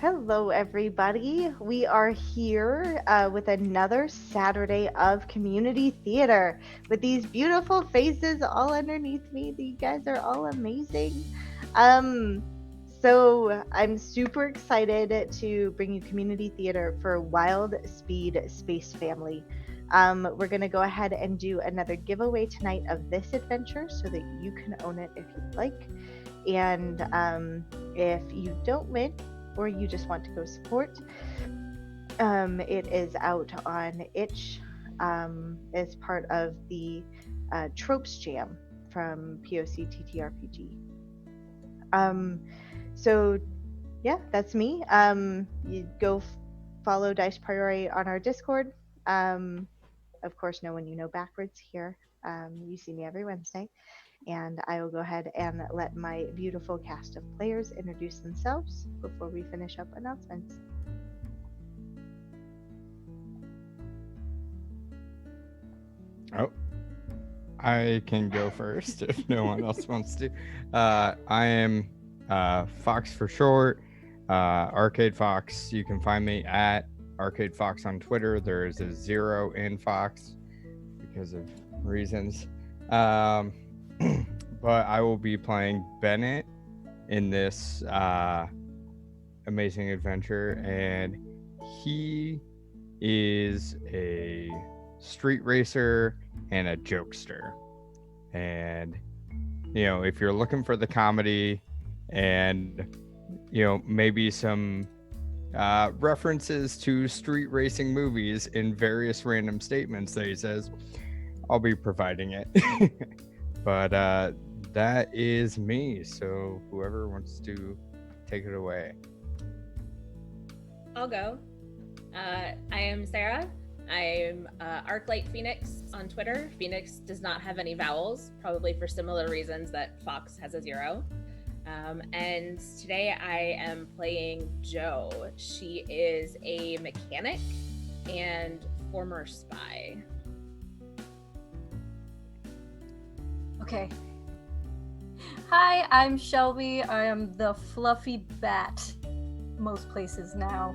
Hello, everybody. We are here with another Saturday of community theater with these beautiful faces all underneath me. You guys are all amazing. Um, so I'm super excited to bring you community theater for Wild Speed Space Family. We're going to go ahead and do another giveaway tonight of this adventure so that you can own it if you'd like. And if you don't win, or you just want to go support, it is out on itch as part of the Tropes Jam from POC TTRPG. Um, so, yeah, that's me. You go follow Dice Priori on our Discord. Of course, no one you know backwards here. You see me every Wednesday. And I will go ahead and let my beautiful cast of players introduce themselves before we finish up announcements. Oh, I can go first if no one else wants to. I am Fox for short, Arcade Fox. You can find me at Arcade Fox on Twitter. There is a 0 in Fox because of reasons. Um, but I will be playing Bennett in this amazing adventure, and he is a street racer and a jokester. And if you're looking for the comedy and maybe some references to street racing movies in various random statements that he says, I'll be providing it. But that is me. So whoever wants to take it away. I'll go. I am Sarah. I'm Arclight Phoenix on Twitter. Phoenix does not have any vowels, probably for similar reasons that Fox has a 0. And today I am playing Jo. She is a mechanic and former spy. Okay. Hi, I'm Shelby. I am the fluffy bat most places now.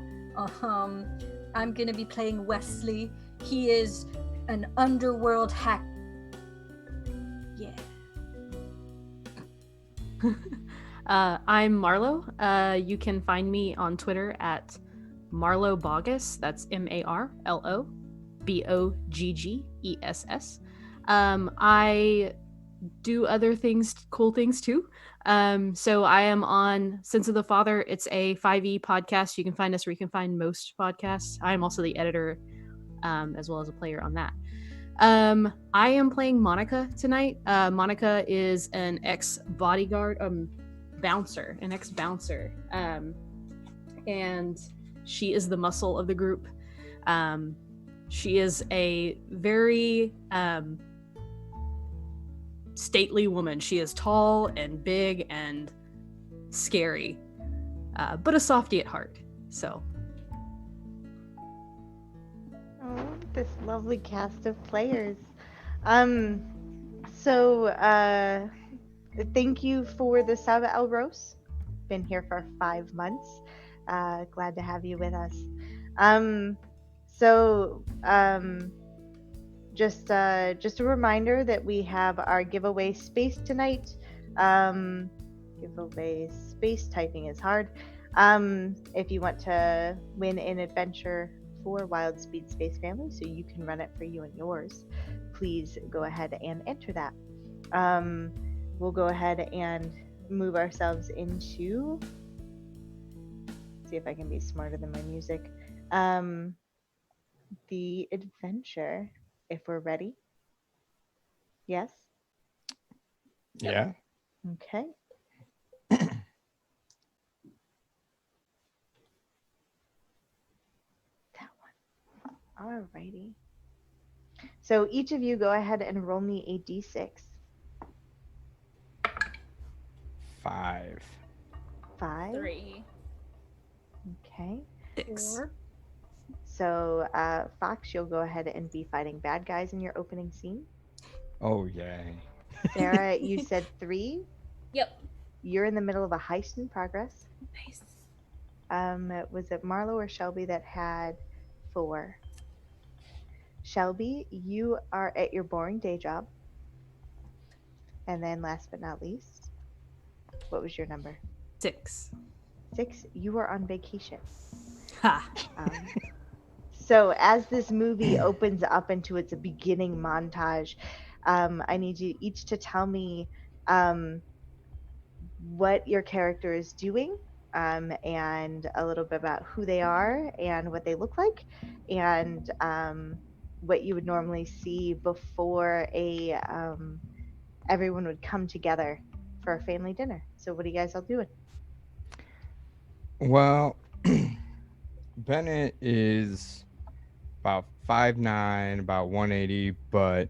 I'm gonna be playing Wesley. He is an underworld hack. Yeah. I'm Marlo. You can find me on Twitter at Marlo Boggess. That's MarloBoggess. I do other things, cool things too. So I am on Sense of the Father. It's a 5e podcast. You can find us where you can find most podcasts. I am also the editor, as well as a player on that. I am playing Monica tonight. Monica is an ex-bodyguard, an ex-bouncer. And she is the muscle of the group. She is a very stately woman. She is tall and big and scary, but a softie at heart. So. Oh, this lovely cast of players. Thank you for the Saba El Rose. Been here for 5 months. Glad to have you with us. Just a reminder that we have our giveaway space tonight. Giveaway space, typing is hard. If you want to win an adventure for Wild Speed Space Family, so you can run it for you and yours, please go ahead and enter that. We'll go ahead and move ourselves into, see if I can be smarter than my music, the adventure, if we're ready. Yes? Yeah. Okay. That one. Alrighty. So each of you go ahead and roll me a d6. 5. 5. 3. Okay. 6. 4. So, Fox, you'll go ahead and be fighting bad guys in your opening scene. Oh, yay. Sarah, you said 3. Yep. You're in the middle of a heist in progress. Nice. Was it Marlo or Shelby that had 4? Shelby, you are at your boring day job. And then last but not least, what was your number? 6. 6, you are on vacation. Ha. Um, so as this movie opens up into its beginning montage, I need you each to tell me um, what your character is doing, and a little bit about who they are and what they look like, and what you would normally see before a everyone would come together for a family dinner. So what are you guys all doing? Well, Bennett is about 5'9", about 180, but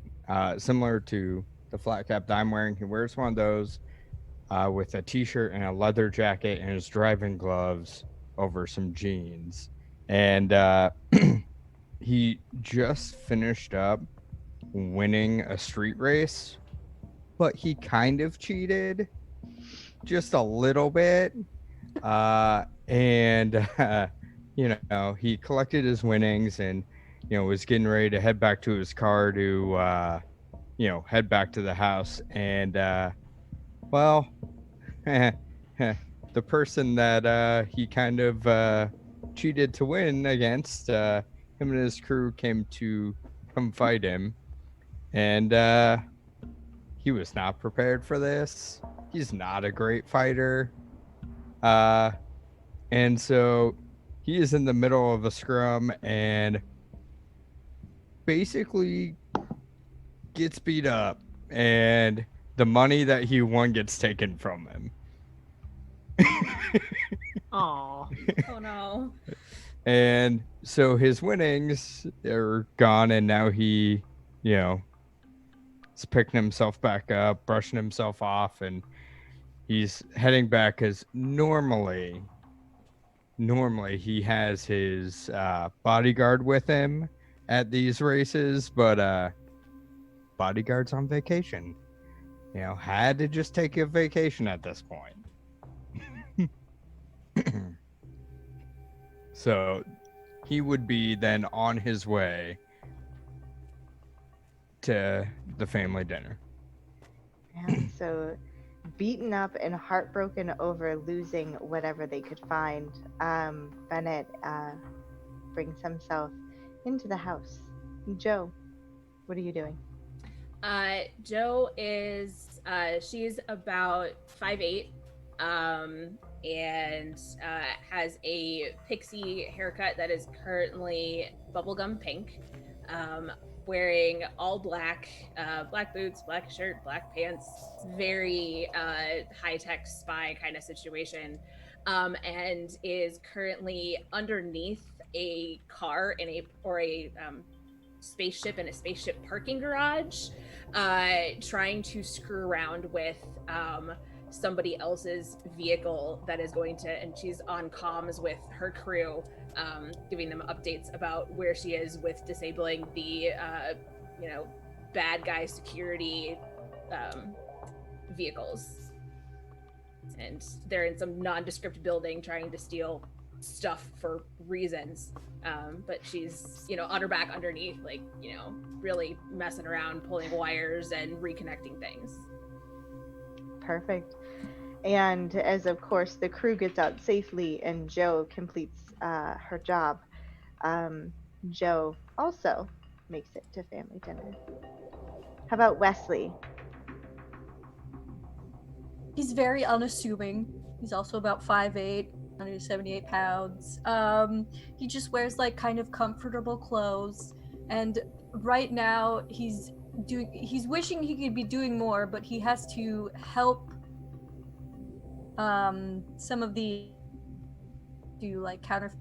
similar to the flat cap that I'm wearing, he wears one of those with a t-shirt and a leather jacket and his driving gloves over some jeans. And he just finished up winning a street race, but he kind of cheated just a little bit. And he collected his winnings and was getting ready to head back to his car to head back to the house. And well, the person that he kind of cheated to win against, him and his crew came to come fight him, and he was not prepared for this. He's not a great fighter, uh, and so he is in the middle of a scrum and basically gets beat up, and the money that he won gets taken from him. Aw. Oh no. And so his winnings are gone, and now he, is picking himself back up, brushing himself off, and he's heading back because normally he has his bodyguard with him at these races, but bodyguard's on vacation. Had to just take a vacation at this point. So he would be then on his way to the family dinner. Yeah, so beaten up and heartbroken over losing whatever they could find, Bennett brings himself into the house. Joe, what are you doing? Joe is she's about 5'8", and has a pixie haircut that is currently bubblegum pink, wearing all black, black boots, black shirt, black pants, very high-tech spy kind of situation, and is currently underneath a car in a spaceship in a spaceship parking garage, trying to screw around with somebody else's vehicle that is going to, and she's on comms with her crew, giving them updates about where she is with disabling the bad guy security vehicles. And they're in some nondescript building trying to steal stuff for reasons, but she's on her back underneath, like really messing around, pulling wires and reconnecting things. Perfect. And as of course the crew gets out safely and Joe completes her job, Joe also makes it to family dinner. How about Wesley? He's very unassuming. He's also about 5'8", 178 pounds. He just wears like kind of comfortable clothes, and right now he's wishing he could be doing more, but he has to help some of the counter.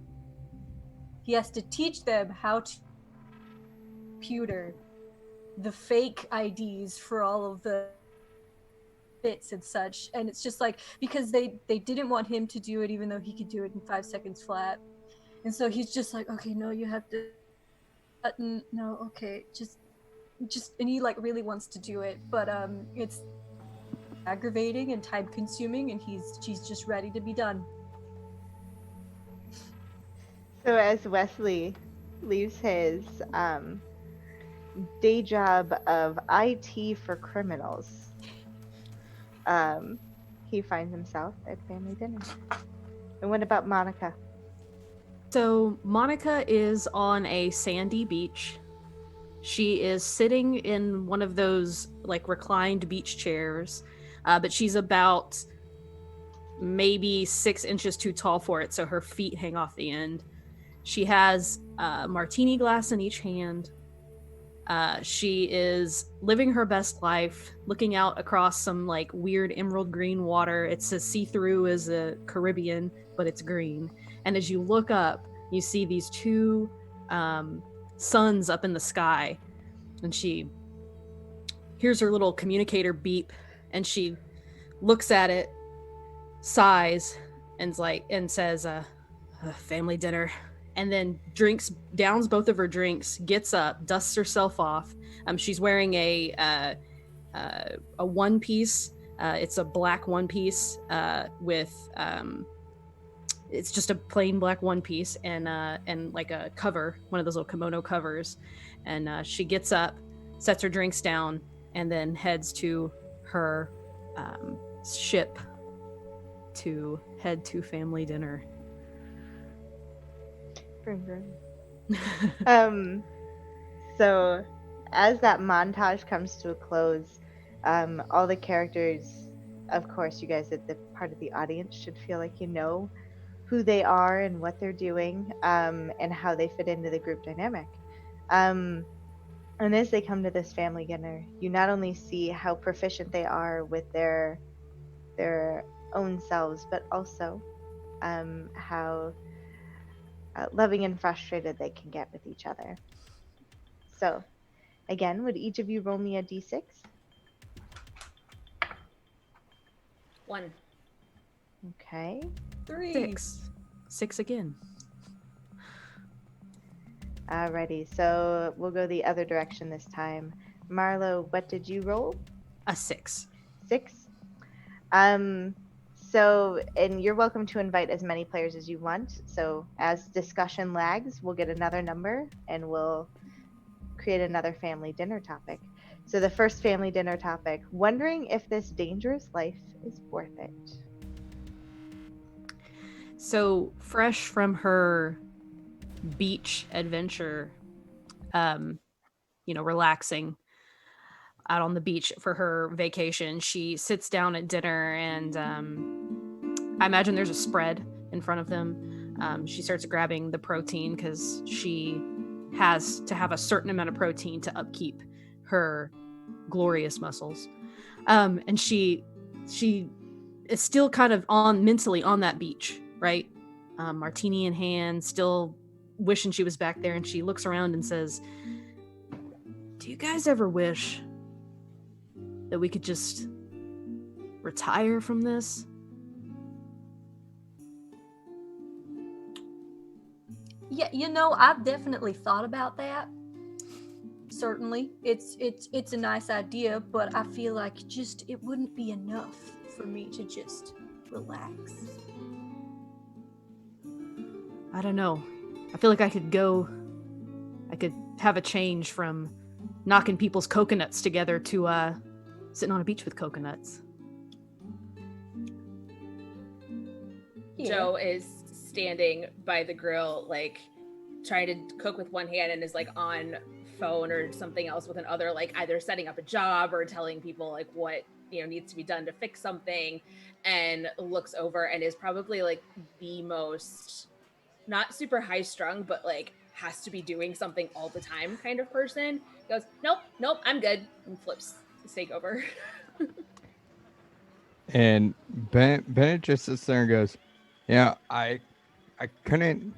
He has to teach them how to computer the fake IDs for all of the bits and such, and it's just like, because they didn't want him to do it even though he could do it in 5 seconds flat, and so he's just like, okay, no, you have to button, no, okay, just and he like really wants to do it, but it's aggravating and time consuming, and she's just ready to be done. So as Wesley leaves his day job of IT for criminals, he finds himself at family dinner. And what about Monica? So Monica is on a sandy beach. She is sitting in one of those like reclined beach chairs, but she's about maybe 6 inches too tall for it, so her feet hang off the end. She has a martini glass in each hand. She is living her best life, looking out across some like weird emerald green water. It's as see-through as a Caribbean, but it's green. And as you look up, you see these two suns up in the sky, and she hears her little communicator beep, and she looks at it, sighs, and says, "Family dinner." And then downs both of her drinks, gets up, dusts herself off. She's wearing a one piece. It's a black one piece with it's just a plain black one piece and like a cover, one of those little kimono covers. And she gets up, sets her drinks down, and then heads to her ship to head to family dinner. Vroom, vroom. So as that montage comes to a close, all the characters, of course, you guys at the part of the audience should feel like you know who they are and what they're doing, and how they fit into the group dynamic. And as they come to this family dinner, you not only see how proficient they are with their own selves, but also how loving and frustrated they can get with each other. So, again, would each of you roll me a d6? 1. Okay. 3. 6 again. Alrighty, so we'll go the other direction this time. Marlo, what did you roll? A 6. 6. So, and you're welcome to invite as many players as you want. So, as discussion lags, we'll get another number and we'll create another family dinner topic. So, the first family dinner topic, wondering if this dangerous life is worth it. So, fresh from her beach adventure, relaxing out on the beach for her vacation, she sits down at dinner and I imagine there's a spread in front of them. She starts grabbing the protein because she has to have a certain amount of protein to upkeep her glorious muscles. And she is still kind of mentally on that beach, right? Martini in hand, still wishing she was back there. And she looks around and says, "Do you guys ever wish that we could just retire from this?" Yeah, I've definitely thought about that. Certainly, it's a nice idea, but I feel like it wouldn't be enough for me to just relax. I don't know. I feel like I could have a change from knocking people's coconuts together to sitting on a beach with coconuts. Yeah. Joe is standing by the grill, like trying to cook with one hand and is like on phone or something else with another, like either setting up a job or telling people like what needs to be done to fix something, and looks over and is probably like the most not super high strung, but like has to be doing something all the time kind of person. Goes, nope, I'm good, and flips the steak over. And Bennett just sits there and goes, "Yeah, I can't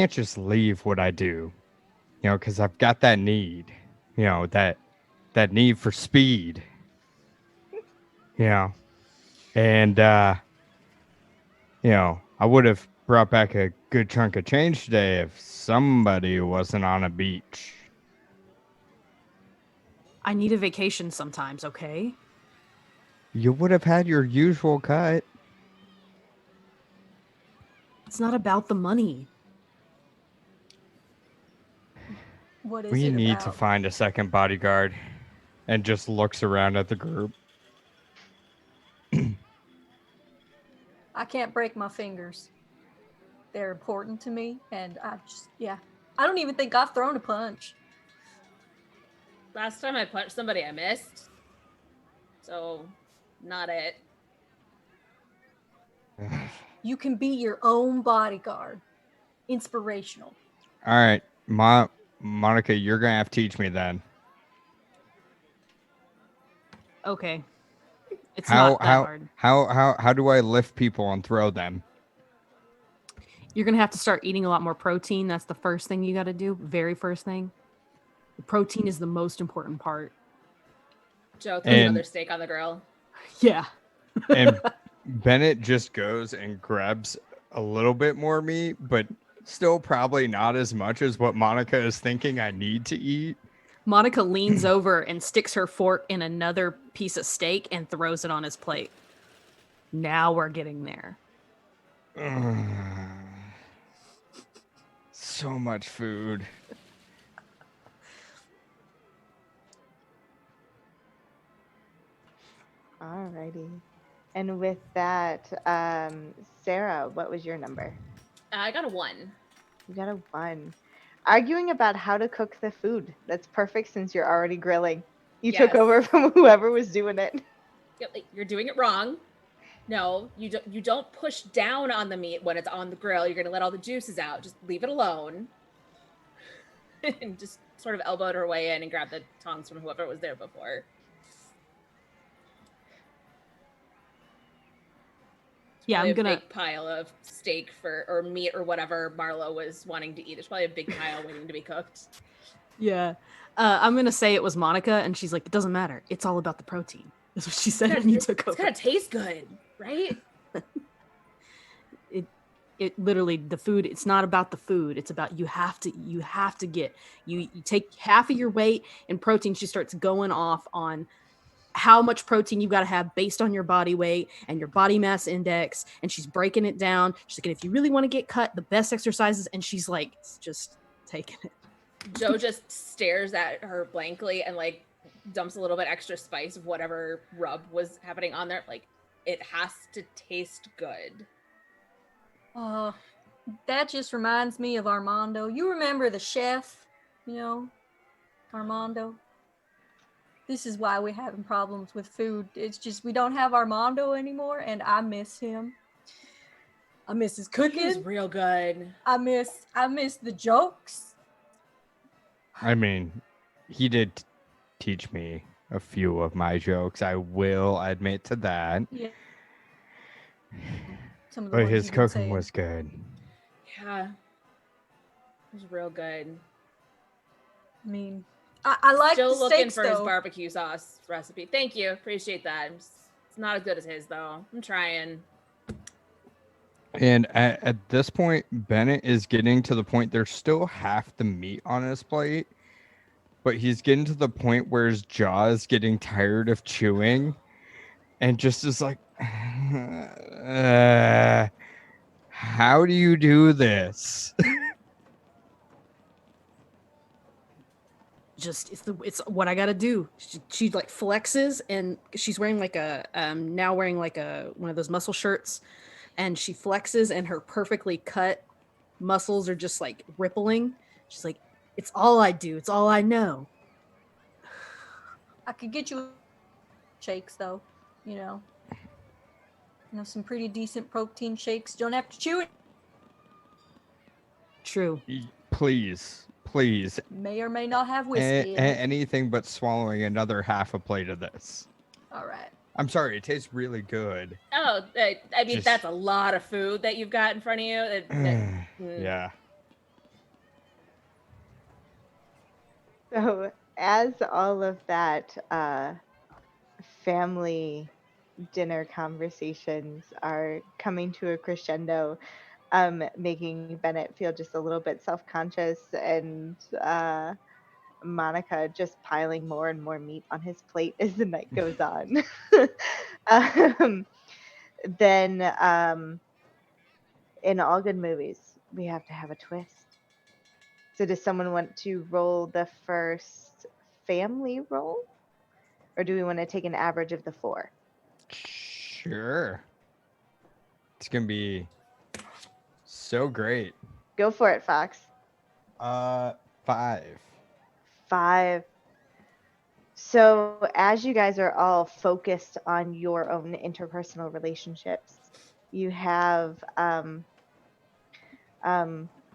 just leave what I do, because I've got that need, that need for speed, and I would have brought back a good chunk of change today if somebody wasn't on a beach." I need a vacation sometimes, okay? You would have had your usual cut. It's not about the money. What is We it need about? to find a second bodyguard. And just looks around at the group. I can't break my fingers. They're important to me, and I don't even think I've thrown a punch. Last time I punched somebody, I missed. So, not it. You can be your own bodyguard. Inspirational. All right, Monica, you're gonna have to teach me then. Okay. It's How not that how hard. how do I lift people and throw them? You're going to have to start eating a lot more protein. That's the first thing you got to do. Very first thing. The protein is the most important part. Joe throws And- another steak on the grill. Yeah. And Bennett just goes and grabs a little bit more meat, but still probably not as much as what Monica is thinking I need to eat. Monica leans over and sticks her fork in another piece of steak and throws it on his plate. Now we're getting there. So much food. Alrighty. And with that, Sarah, what was your number? I got a 1. You got a 1. Arguing about how to cook the food. That's perfect since you're already grilling. You took Yes. over from whoever was doing it. Yep, like, you're doing it wrong. No, you don't push down on the meat when it's on the grill. You're gonna let all the juices out. Just leave it alone. And just sort of elbowed her way in and grabbed the tongs from whoever was there before. Yeah, Probably I'm gonna. a big pile of steak or meat or whatever Marlo was wanting to eat. There's probably a big pile waiting to be cooked. Yeah. I'm gonna say it was Monica, and she's like, it doesn't matter. It's all about the protein. That's what she said when you took It's over. gotta taste good, right? It literally, the food, it's not about the food. It's about you have to get you take half of your weight in protein. She starts going off on how much protein you got to have based on your body weight and your body mass index, and she's breaking it down. She's like, if you really want to get cut, the best exercises, and she's like just taking it. Joe just stares at her blankly and like dumps a little bit extra spice of whatever rub was happening on there. Like, it has to taste good. That just reminds me of Armando. You remember the chef, Armando? This is why we're having problems with food. It's just we don't have Armando anymore, and I miss him. I miss his cooking. He's real good. I miss the jokes. I mean, he did teach me a few of my jokes. I will admit to that. Yeah. Some of the But ones his you've been cooking saying. was good. Yeah. It was real good. I mean, I like Still the looking steaks, for his though. barbecue sauce recipe. Thank you. Appreciate that. It's not as good as his, though. I'm trying. And at this point, Bennett is getting to the point there's still half the meat on his plate, but he's getting to the point where his jaw is getting tired of chewing and just is like, how do you do this? Just it's what I gotta do. She like flexes, and she's wearing like a now wearing like a one of those muscle shirts, and she flexes, and her perfectly cut muscles are just like rippling. She's like, it's all I do. It's all I know. I could get you shakes, though. Some pretty decent protein shakes. Don't have to chew it. True. Please. May or may not have whiskey in it. Anything but swallowing another half a plate of this. All right. I'm sorry, it tastes really good. Oh, I mean, Just- that's a lot of food that you've got in front of you. Yeah. So, as all of that family dinner conversations are coming to a crescendo, making Bennett feel just a little bit self-conscious, and Monica just piling more and more meat on his plate as the night goes on. Then in all good movies, we have to have a twist. So does someone want to roll the first family roll? Or do we want to take an average of the 4? Sure. It's gonna be so great. Go for it, Fox. 5. 5. So as you guys are all focused on your own interpersonal relationships, you have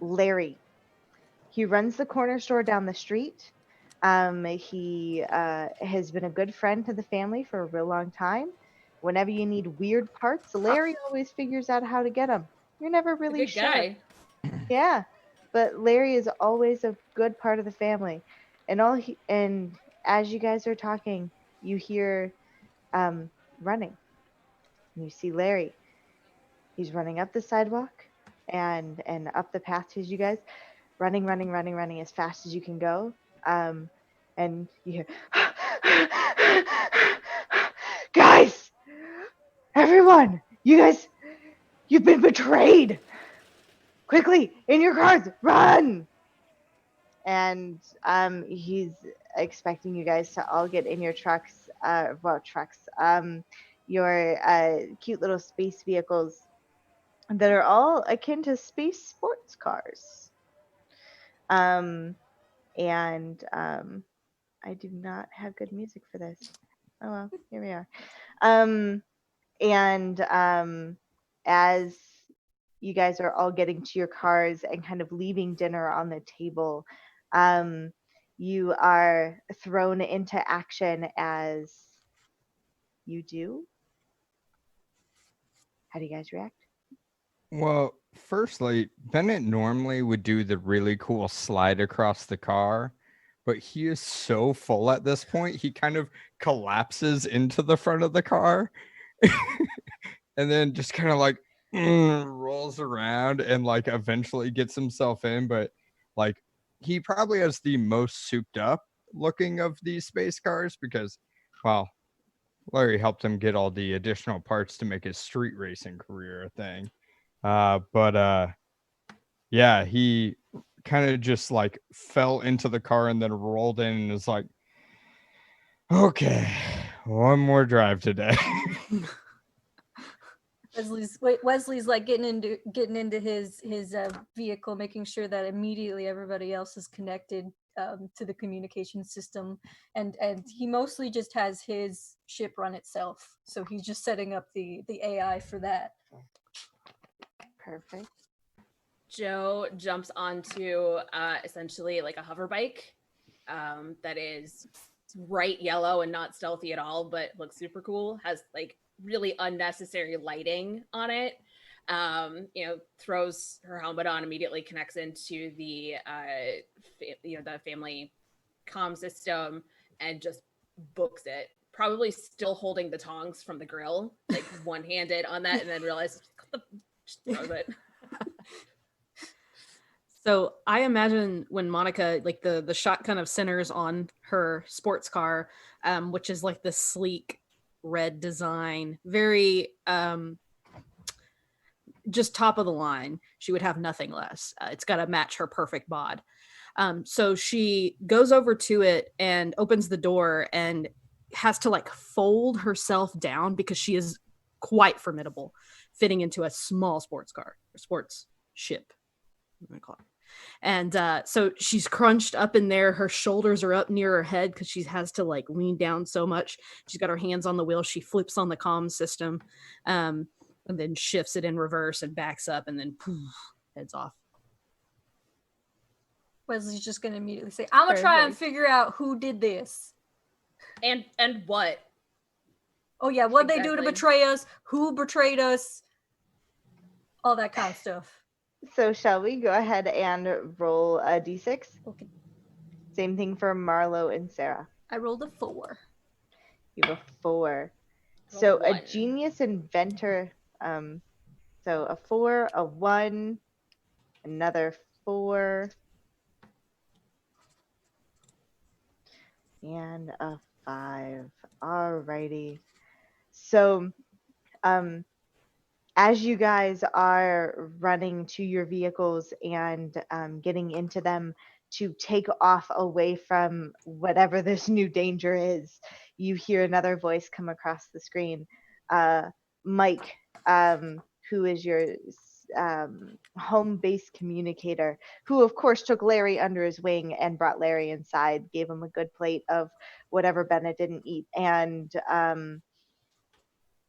Larry. He runs the corner store down the street. He has been a good friend to the family for a real long time. Whenever you need weird parts, Larry always figures out how to get them. You're never A really good sure. guy. Yeah, but Larry is always a good part of the family. And as you guys are talking, you hear running. And you see Larry. He's running up the sidewalk and up the path to you guys, running, running, running, running as fast as you can go. And you hear, guys, everyone, you've been betrayed. Quickly, in your cars, run! And he's expecting you guys to all get in your trucks, your cute little space vehicles that are all akin to space sports cars. And I do not have good music for this. Oh well, here we are. And as you guys are all getting to your cars and kind of leaving dinner on the table, you are thrown into action as you do. How do you guys react? Well, firstly, Bennett normally would do the really cool slide across the car, but he is so full at this point, he kind of collapses into the front of the car and then just kind of like rolls around and like eventually gets himself in. But like, he probably has the most souped up looking of these space cars because, well, Larry helped him get all the additional parts to make his street racing career a thing. But yeah, he kind of just like fell into the car and then rolled in and was like, okay, one more drive today. Wesley's like getting into his vehicle, making sure that immediately everybody else is connected to the communication system, and he mostly just has his ship run itself, so he's just setting up the AI for that. Perfect. Joe jumps onto essentially like a hover bike that is bright yellow and not stealthy at all, but looks super cool. Has like really unnecessary lighting on it. Throws her helmet on, immediately connects into the the family comm system, and just books it. Probably still holding the tongs from the grill, like one-handed on that, and then realizes just throws it. So I imagine when Monica, like the shot kind of centers on her sports car, which is like the sleek red design, very just top of the line. She would have nothing less. It's got to match her perfect bod. So she goes over to it and opens the door and has to like fold herself down because she is quite formidable, fitting into a small sports car or sports ship. I'm gonna call it. And so she's crunched up in there. Her shoulders are up near her head because she has to like lean down so much. She's got her hands on the wheel. She flips on the comm system, and then shifts it in reverse and backs up, and then poof, heads off. Wesley's just gonna immediately say, "I'm gonna try and figure out who did this." And what? Oh yeah, what they do to betray us? Who betrayed us? All that kind of stuff. So shall we go ahead and roll a d6? Okay. Same thing for Marlo and Sarah. I rolled a 4. You have a 4. Roll So a a 1. genius inventor. So a 4, a 1, another 4, and a 5. Alrighty. So As you guys are running to your vehicles and getting into them to take off away from whatever this new danger is, you hear another voice come across the screen. Uh, Mike, who is your home base communicator, who of course took Larry under his wing and brought Larry inside, gave him a good plate of whatever Bennett didn't eat, and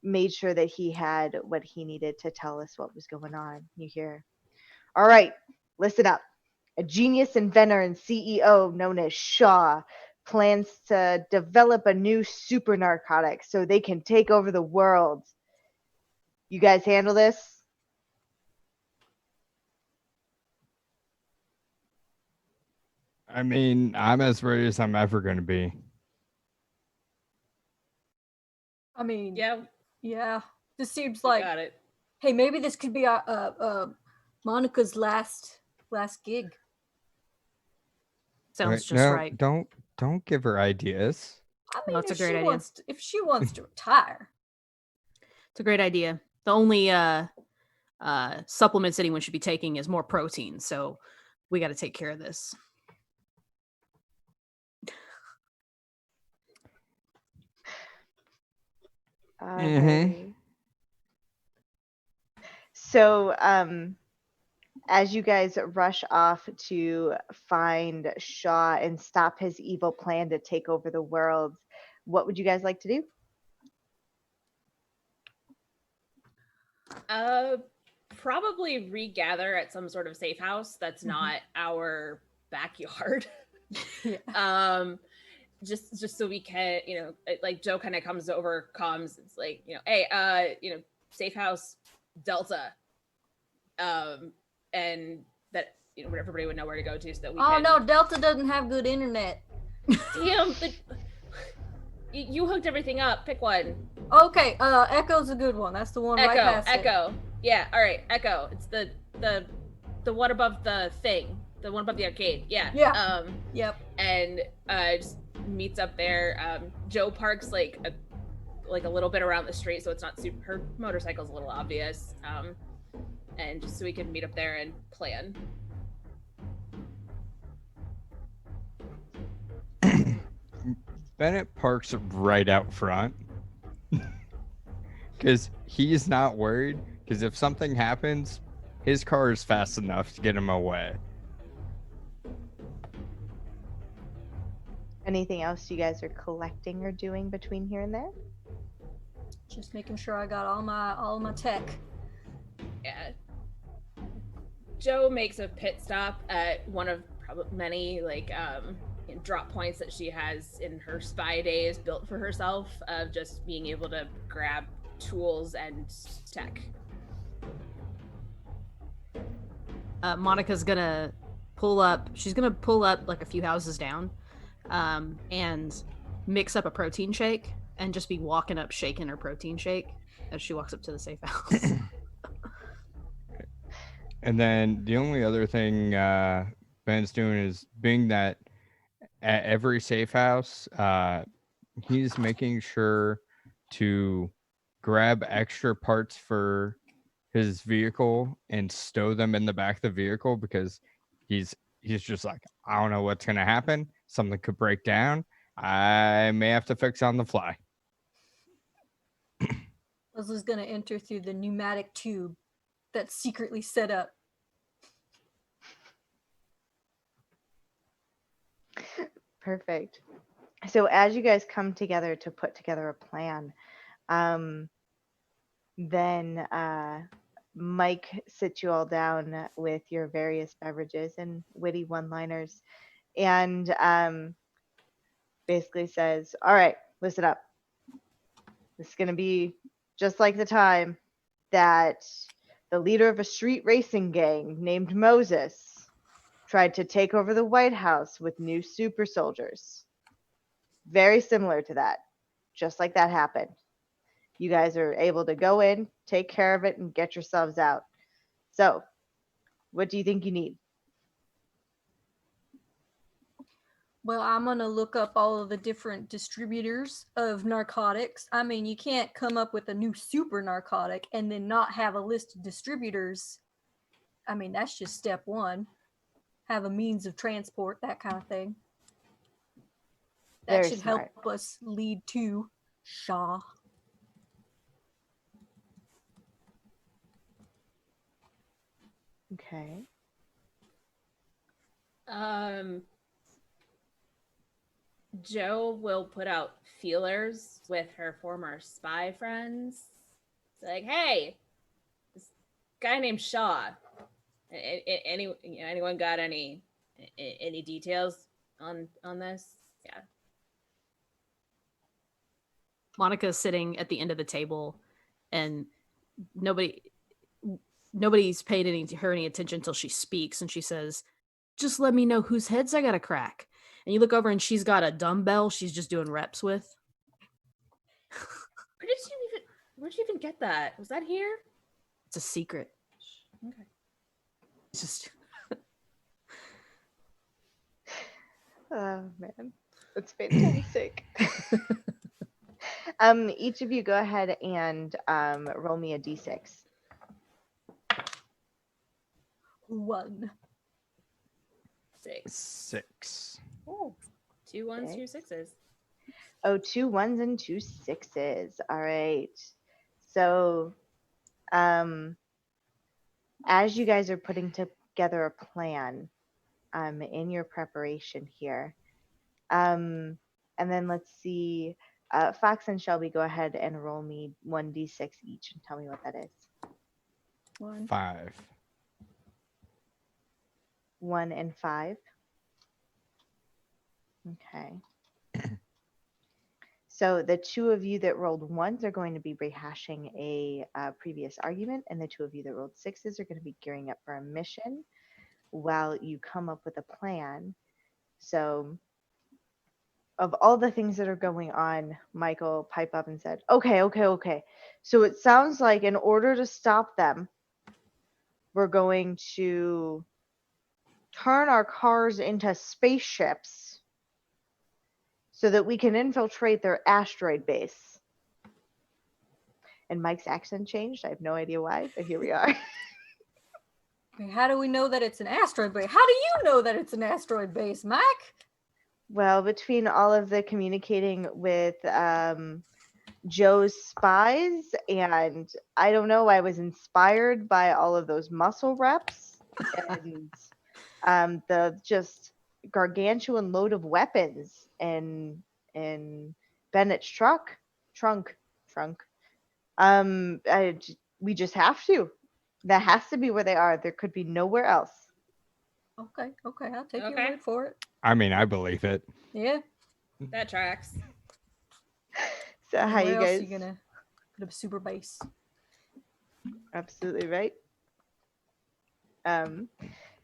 made sure that he had what he needed to tell us what was going on. You hear, all right, listen up. A genius inventor and CEO known as Shaw plans to develop a new super narcotic so they can take over the world. You guys handle this? I mean, I'm as ready as I'm ever going to be. I mean, Yeah, yeah. This seems we like, got it. hey, maybe this could be Monica's last gig. Sounds Right? just No, right. don't give her ideas. I No, mean, it's a great idea. If she wants to retire, It's a great idea. The only supplements anyone should be taking is more protein, so we got to take care of this. Okay. So, as you guys rush off to find Shaw and stop his evil plan to take over the world, what would you guys like to do? Probably regather at some sort of safe house that's not our backyard. yeah. Just so we can, like Joe kind of comes over, comms. It's like, hey, safe house Delta, and that everybody would know where to go to, so that we. Oh can... no, Delta doesn't have good internet. Damn, but you hooked everything up. Pick one. Okay, Echo's a good one. That's the one right past it. Echo. Yeah, all right, Echo. It's the one above the thing, the one above the arcade. Yeah. Yeah. Yep. And just meets up there. Joe parks like a little bit around the street, so it's not super. Her motorcycle's a little obvious. And just so we can meet up there and plan. Bennett parks right out front because he's not worried. Because if something happens, his car is fast enough to get him away. Anything else you guys are collecting or doing between here and there? Just making sure I got all my tech. Yeah. Joe makes a pit stop at one of probably many drop points that she has in her spy days built for herself, of just being able to grab tools and tech. Monica's gonna pull up. She's gonna pull up like a few houses down, and mix up a protein shake, and just be walking up, shaking her protein shake as she walks up to the safe house. And then the only other thing Ben's doing is being that at every safe house, he's making sure to grab extra parts for his vehicle and stow them in the back of the vehicle, because he's just like, I don't know what's gonna happen. Something could break down. I may have to fix on the fly. Leslie's gonna enter through the pneumatic tube that's secretly set up. Perfect. So as you guys come together to put together a plan, then Mike sits you all down with your various beverages and witty one-liners, and basically says, all right, listen up. This is going to be just like the time that the leader of a street racing gang named Moses tried to take over the White House with new super soldiers. Very similar to that. Just like that happened. You guys are able to go in, take care of it, and get yourselves out. So, what do you think you need? Well, I'm gonna look up all of the different distributors of narcotics. I mean, you can't come up with a new super narcotic and then not have a list of distributors. I mean, that's just step one. Have a means of transport, that kind of thing. That Very should smart. help us lead to Shaw. Okay. Joe will put out feelers with her former spy friends. It's like, hey, this guy named Shaw. Anyone got any details on this? Yeah. Monica's sitting at the end of the table, and nobody's paid any attention until she speaks, and she says, "Just let me know whose heads I gotta crack." And you look over, and she's got a dumbbell. She's just doing reps with. Where'd you even get that? Was that here? It's a secret. Okay. It's just Oh man, that's fantastic. Each of you go ahead and roll me a d6. 1. 6. 6. Oh, 2 1s, 2 Six. 6s. Oh, 2 1s and 2 6s. All right. So, as you guys are putting together a plan, in your preparation here, and then let's see, Fox and Shelby, go ahead and roll me 1d6 each and tell me what that is. 1. 5. 1 and 5. Okay. So the two of you that rolled 1s are going to be rehashing a previous argument, and the two of you that rolled 6s are going to be gearing up for a mission while you come up with a plan. So, of all the things that are going on, Michael piped up and said, okay. So it sounds like in order to stop them, we're going to turn our cars into spaceships so that we can infiltrate their asteroid base. And Mike's accent changed. I have no idea why, but here we are. How do we know that it's an asteroid base? How do you know that it's an asteroid base, Mike? Well, between all of the communicating with Joe's spies, and I don't know, I was inspired by all of those muscle reps and the just gargantuan load of weapons in Bennett's trunk. We just have to. That has to be where they are. There could be nowhere else. Okay, I'll take your Okay. word for it. I mean, I believe it. Yeah. That tracks. So And how where you else guys? are you gonna put a super base? Absolutely right.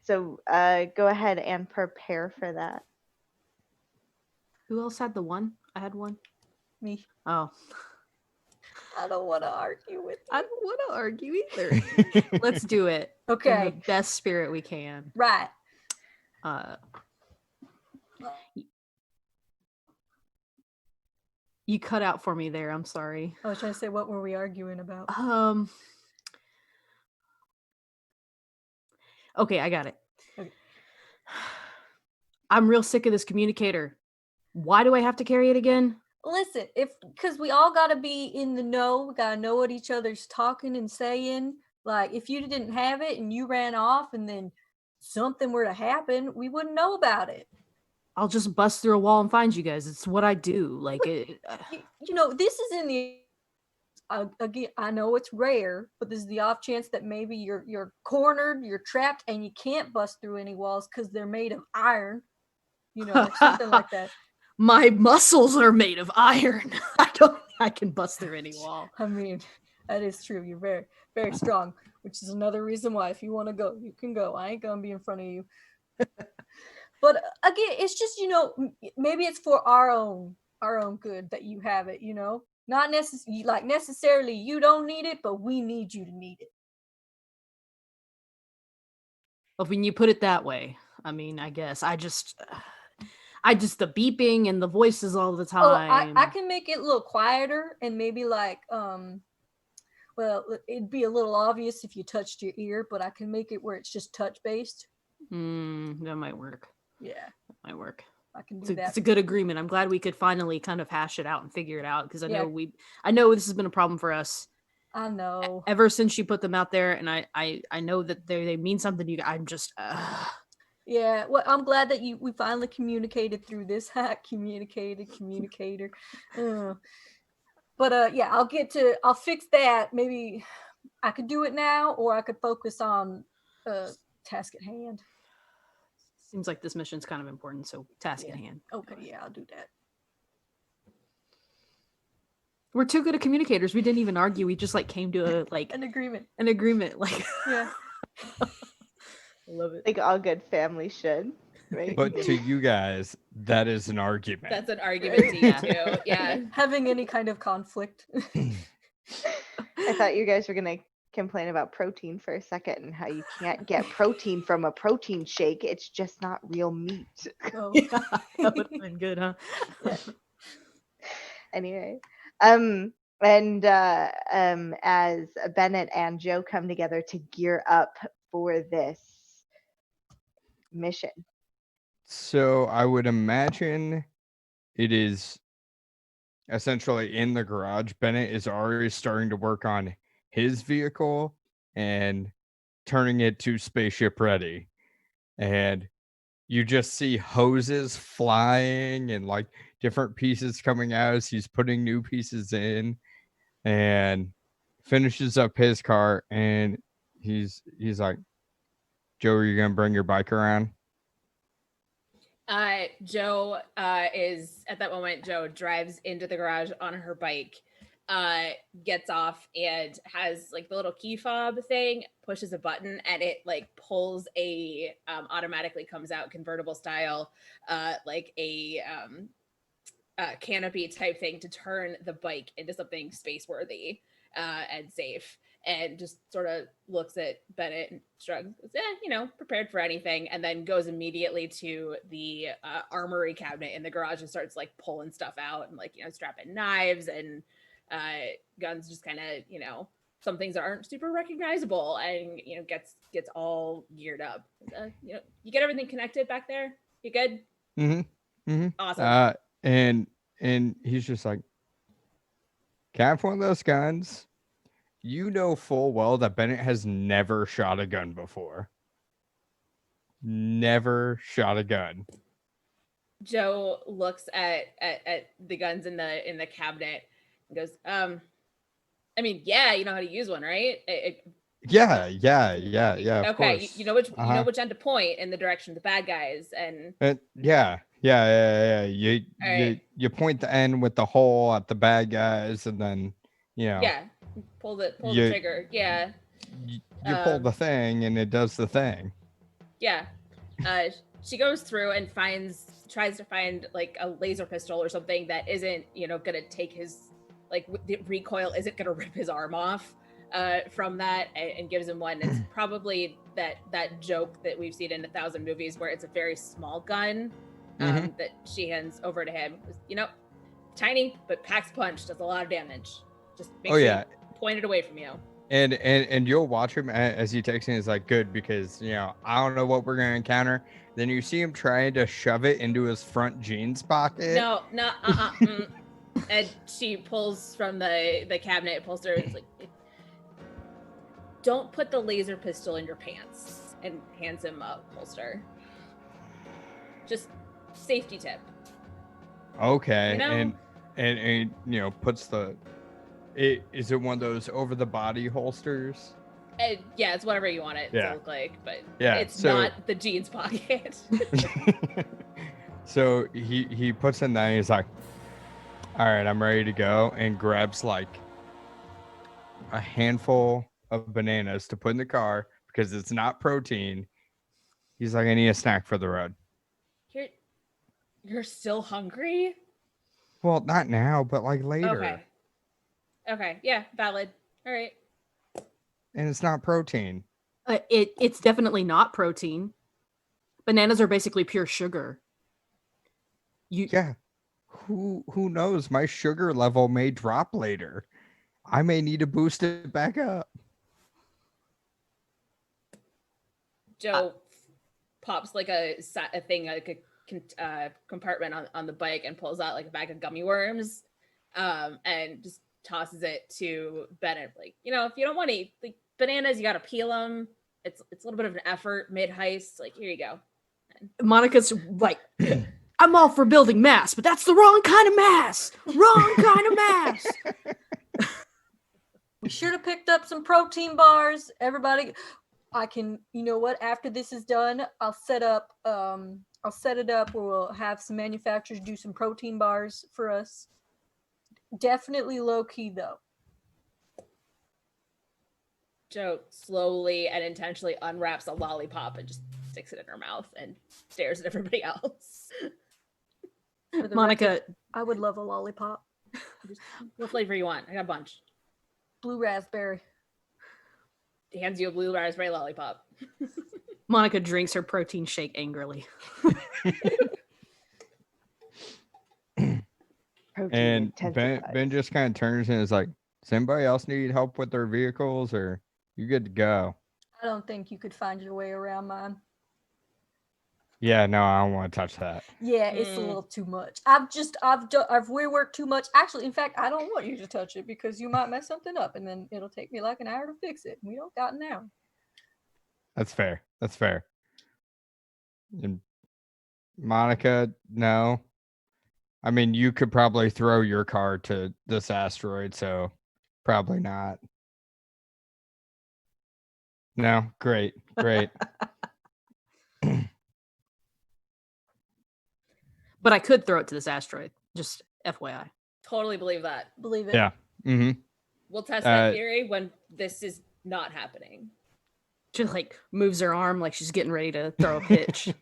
So go ahead and prepare for that. who else had the 1? I had 1. Me. Oh, I don't want to argue with you. I don't want to argue either. Let's do it in Okay. the best spirit we can. Right. You cut out for me there. I'm sorry. I was trying to say, what were we arguing about? Okay, I got it. Okay. I'm real sick of this communicator. Why do I have to carry it again? Listen, because we all got to be in the know. We got to know what each other's talking and saying. Like, if you didn't have it and you ran off and then something were to happen, we wouldn't know about it. I'll just bust through a wall and find you guys. It's what I do. Like, This is in the again, I know it's rare, but this is the off chance that maybe you're cornered, you're trapped, and you can't bust through any walls because they're made of iron, or something like that. My muscles are made of iron. I can bust through any wall. I mean, that is true. You're very, very strong, which is another reason why if you want to go, you can go. I ain't gonna be in front of you. But again, it's just, maybe it's for our own good that you have it, not necessarily you don't need it, but we need you to need it. Well, when you put it that way, I mean, I guess I just the beeping and the voices all the Oh, time. I can make it a little quieter and maybe like well, it'd be a little obvious if you touched your ear, but I can make it where it's just touch based. That might work. Yeah, That might work. I can do It's a, that. it's a good agreement. I'm glad we could finally kind of hash it out and figure it out because I Yeah. know this has been a problem for us I know. ever since you put them out there, and I know that they mean something to you. I'm just Yeah, well, I'm glad that we finally communicated through this hack. Communicator. But yeah, I'll fix that. Maybe I could do it now, or I could focus on task at hand. seems like this mission's kind of important. So task Yeah. at hand. Okay, yeah, I'll do that. We're too good at communicators. We didn't even argue. We just like came to An agreement. an agreement. Like Yeah. I love it. Like all good families should, right? But to you guys, that is an argument. That's an argument to you too. Yeah. Having any kind of conflict. I thought you guys were gonna complain about protein for a second and how you can't get protein from a protein shake. It's just not real meat. Oh. Yeah, that would have been good, huh? Anyway, and as Bennett and Joe come together to gear up for this mission. So I would imagine it is essentially in the garage. Bennett is already starting to work on his vehicle and turning it to spaceship ready. And you just see hoses flying and like different pieces coming out as he's putting new pieces in, and finishes up his car. And he's like, Joe, are you gonna bring your bike around? Joe is at that moment. Joe drives into the garage on her bike, gets off and has like the little key fob thing, pushes a button, and it like pulls a automatically comes out convertible style, like a canopy type thing to turn the bike into something space worthy and safe. And just sort of looks at Bennett and shrugs, prepared for anything, and then goes immediately to the armory cabinet in the garage and starts like pulling stuff out and like, strapping knives and guns, just kind of, some things that aren't super recognizable, and, gets all geared up. You get everything connected back there? You good? Mm-hmm. Mm-hmm. Awesome. And he's just like, can I have one of those guns? You know full well that Bennett has never shot a gun before. Never shot a gun. Joe looks at the guns in the cabinet and goes, I mean, yeah, you know how to use one, right? Yeah. Of Okay, course. you know which Uh-huh. you know which end to point in the direction of the bad guys, and Yeah. You point the end with the hole at the bad guys, and then yeah, pull the You- trigger, yeah, you pull the thing, and it does the thing. yeah. She goes through and tries to find like a laser pistol or something that isn't gonna take his the recoil isn't gonna rip his arm off from that, and gives him one. It's probably that joke that we've seen in 1,000 movies where it's a very small gun that she hands over to him. Tiny but packs punch, does a lot of damage. Just make sure you point it away from you. And you'll watch him as he takes it. It's like, good, because I don't know what we're gonna encounter. Then you see him trying to shove it into his front jeans pocket. No, and she pulls from the cabinet, pulls her. It's like, don't put the laser pistol in your pants, and hands him a holster. Just safety tip. Okay, and puts the. Is it one of those over the body holsters? Yeah, it's whatever you want it to look like, but it's not the jeans pocket. So he puts in that, and he's like, all right, I'm ready to go, and grabs like a handful of bananas to put in the car because it's not protein. He's like, I need a snack for the road. You're still hungry? Well, not now, but like later. Okay, yeah, valid. All right. And it's not protein. It's definitely not protein. Bananas are basically pure sugar. Yeah. Who knows? My sugar level may drop later. I may need to boost it back up. Joe pops like a thing, like a compartment on the bike, and pulls out like a bag of gummy worms, and just tosses it to Bennett. Like, if you don't want to eat like bananas, you got to peel them. It's a little bit of an effort mid heist. Like, here you go. Monica's like, I'm all for building mass, but that's the wrong kind of mass. Wrong kind of mass. We should have picked up some protein bars. Everybody, I can, you know what? After this is done, I'll set it up where we'll have some manufacturers do some protein bars for us. Definitely low key though. Joe slowly and intentionally unwraps a lollipop and just sticks it in her mouth and stares at everybody else. For the Monica, record, I would love a lollipop. What flavor you want? I got a bunch. Blue raspberry. He hands you a blue raspberry lollipop. Monica drinks her protein shake angrily. And Ben intensifies. just kind of turns and is like, does anybody else need help with their vehicles, or you good to go? I don't think you could find your way around mine. Yeah, no, I don't want to touch that. Yeah, it's a little too much. I've reworked too much. Actually, in fact, I don't want you to touch it because you might mess something up, and then it'll take me like an hour to fix it. We don't got an hour. That's fair. That's fair. And Monica, no. I mean, you could probably throw your car to this asteroid, so probably not. No, great, great. But I could throw it to this asteroid. Just FYI. Totally believe that. Believe it. Yeah. Mm-hmm. We'll test that theory when this is not happening. She like moves her arm like she's getting ready to throw a pitch.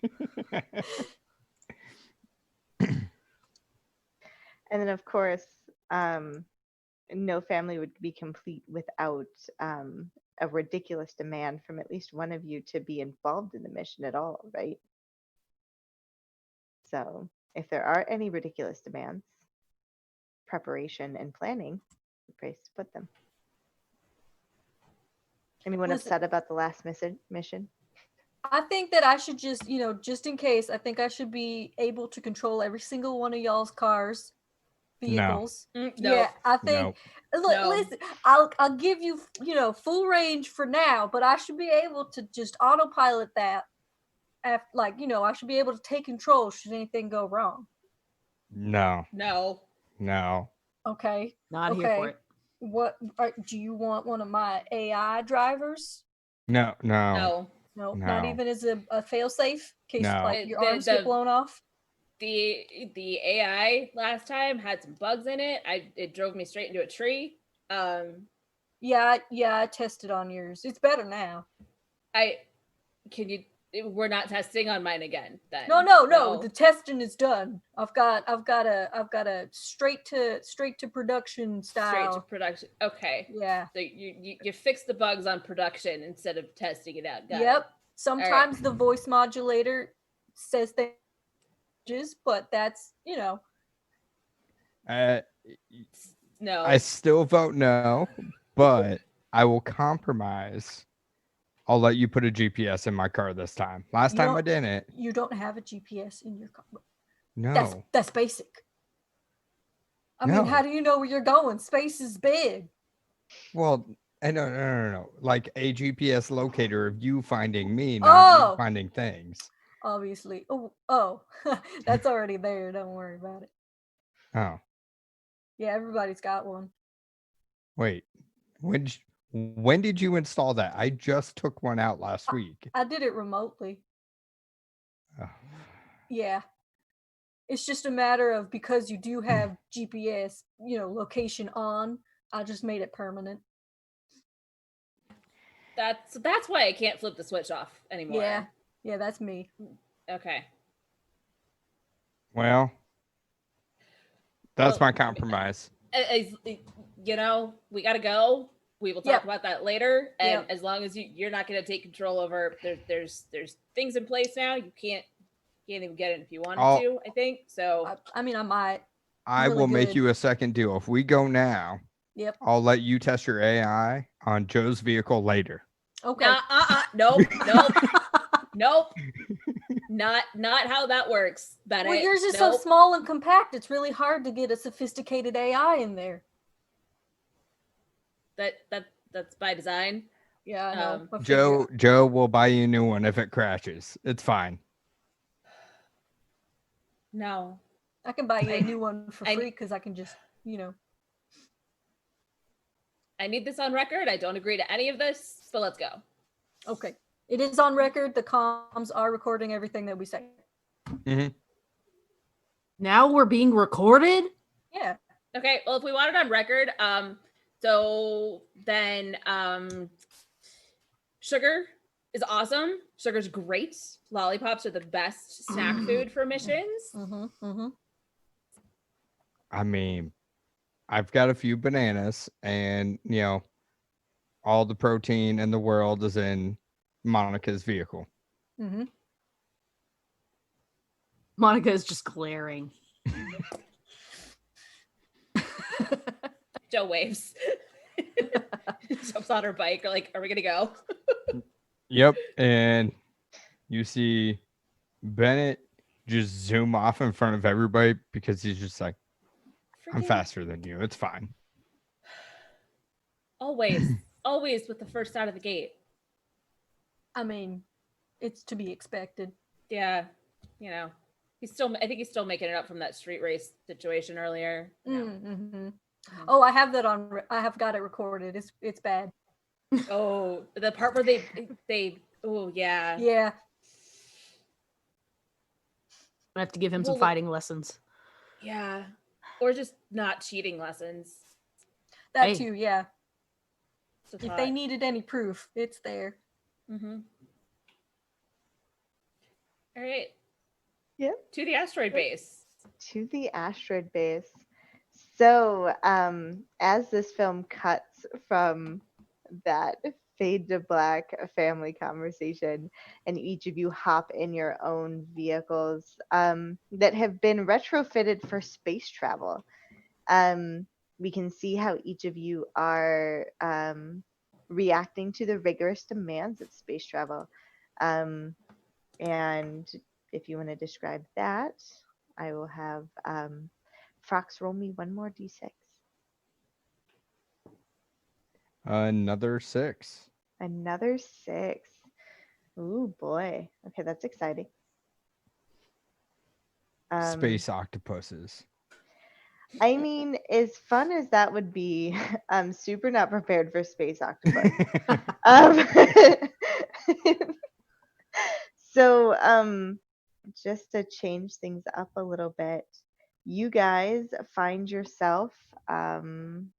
And then, of course, no family would be complete without a ridiculous demand from at least one of you to be involved in the mission at all, right? So, if there are any ridiculous demands, preparation and planning, the place to put them. Anyone Listen. upset about the last mission? I think that I should just, just in case, I think I should be able to control every single one of y'all's cars, vehicles. No. Yeah, I think. No. Listen, I'll give you, full range for now, but I should be able to just autopilot that. I should be able to take control should anything go wrong. No. Okay. Not here for it. What do you want? One of my AI drivers? No. No, No. not even as a fail-safe in case No. your arms get blown off. The AI last time had some bugs in it. It drove me straight into a tree. Yeah, I tested on yours. It's better now. We're not testing on mine again then. No. The testing is done. I've got a straight to production style. Straight to production. Okay. Yeah. So you fix the bugs on production instead of testing it out. Got Yep. it. Sometimes the voice modulator says things, but that's No. I still vote no, but I will compromise. I'll let you put a GPS in my car this time. Last time I didn't. You don't have a GPS in your car. No. That's basic. I mean, how do you know where you're going? Space is big. Well, no. Like a GPS locator of you finding me, not me finding things. Obviously. Oh, that's already there. Don't worry about it. Oh. Yeah, everybody's got one. Wait. When did you install that? I just took one out last week. I did it remotely. Oh. Yeah. It's just a matter of, because you do have GPS, location on, I just made it permanent. That's why I can't flip the switch off anymore. Yeah, that's me. Okay. Well, that's my compromise. We gotta go. We will talk about that later. And Yep. as long as you're not going to take control over, there's things in place now. You can't even get it if you wanted I'll- to, I think. So I mean, I might. I Really will make good. you a second deal. If we go now, Yep. I'll let you test your AI on Joe's vehicle later. Okay. Nope. Nope. Not how that works. Well, yours is so small and compact. It's really hard to get a sophisticated AI in there. That's by design. Yeah, I know. I Joe will buy you a new one if it crashes. It's fine. No. I can buy you a new one for free because I can just, I need this on record. I don't agree to any of this, so let's go. Okay. It is on record. The comms are recording everything that we say. Mm-hmm. Now we're being recorded? Yeah. Okay, well, if we want it on record, so then sugar is awesome. Sugar's great. Lollipops are the best snack food for missions. I mean, I've got a few bananas, and all the protein in the world is in Monica's vehicle. Monica is just glaring. Joe waves. Jumps on her bike. Like, are we gonna go? Yep, and you see Bennett just zoom off in front of everybody because he's just like, I'm faster than you. It's fine. Always with the first out of the gate. I mean, it's to be expected. Yeah, I think he's still making it up from that street race situation earlier. Oh, I have that on. I have got it recorded. It's bad. Oh, the part where they. Oh yeah. Yeah. I have to give him some fighting lessons. Yeah, or just not cheating lessons. That too, yeah. If they needed any proof, it's there. All right. Yep. To the asteroid base. To the asteroid base. So, as this film cuts from that fade to black family conversation, and each of you hop in your own vehicles that have been retrofitted for space travel, we can see how each of you are reacting to the rigorous demands of space travel. And if you want to describe that, I will have Frox roll me one more d6. Another 6. Another 6. Ooh, boy. Okay, that's exciting. Space octopuses. I mean, as fun as that would be, I'm super not prepared for space octopus. So, just to change things up a little bit, you guys find yourself coming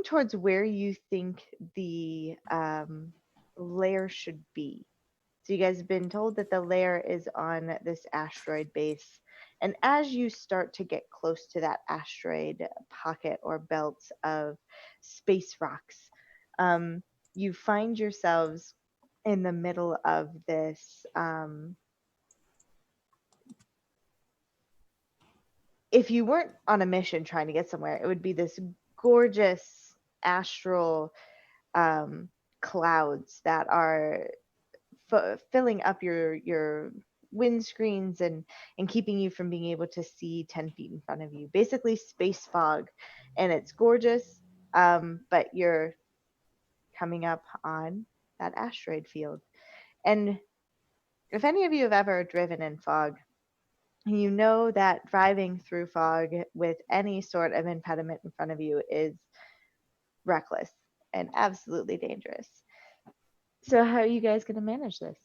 towards where you think the lair should be. So you guys have been told that the lair is on this asteroid base. And as you start to get close to that asteroid pocket or belt of space rocks, you find yourselves in the middle of this. If you weren't on a mission trying to get somewhere, it would be this gorgeous astral clouds that are filling up your windscreens and keeping you from being able to see 10 feet in front of you. Basically space fog, and it's gorgeous, but you're coming up on that asteroid field. And if any of you have ever driven in fog, you know that driving through fog with any sort of impediment in front of you is reckless and absolutely dangerous. So how are you guys going to manage this?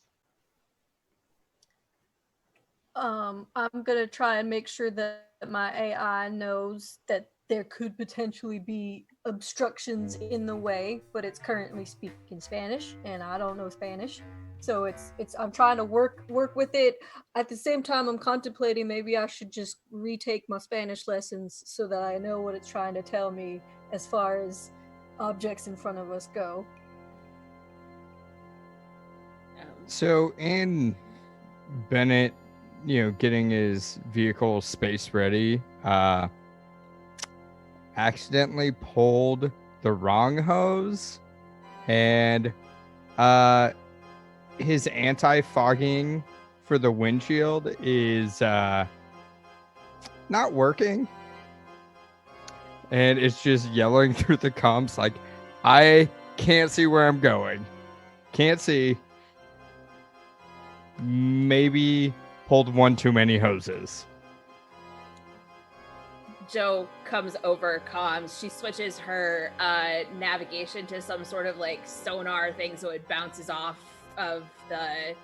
I'm gonna try and make sure that my AI knows that there could potentially be obstructions in the way, but it's currently speaking Spanish, and I don't know Spanish, so it's I'm trying to work with it. At the same time, I'm contemplating maybe I should just retake my Spanish lessons so that I know what it's trying to tell me as far as objects in front of us go. So in Bennett, getting his vehicle space ready, accidentally pulled the wrong hose, and his anti-fogging for the windshield is not working, and it's just yelling through the comms like, I can't see where I'm going, can't see, maybe pulled one too many hoses. Joe comes over comms. She switches her navigation to some sort of like sonar thing, so it bounces off of the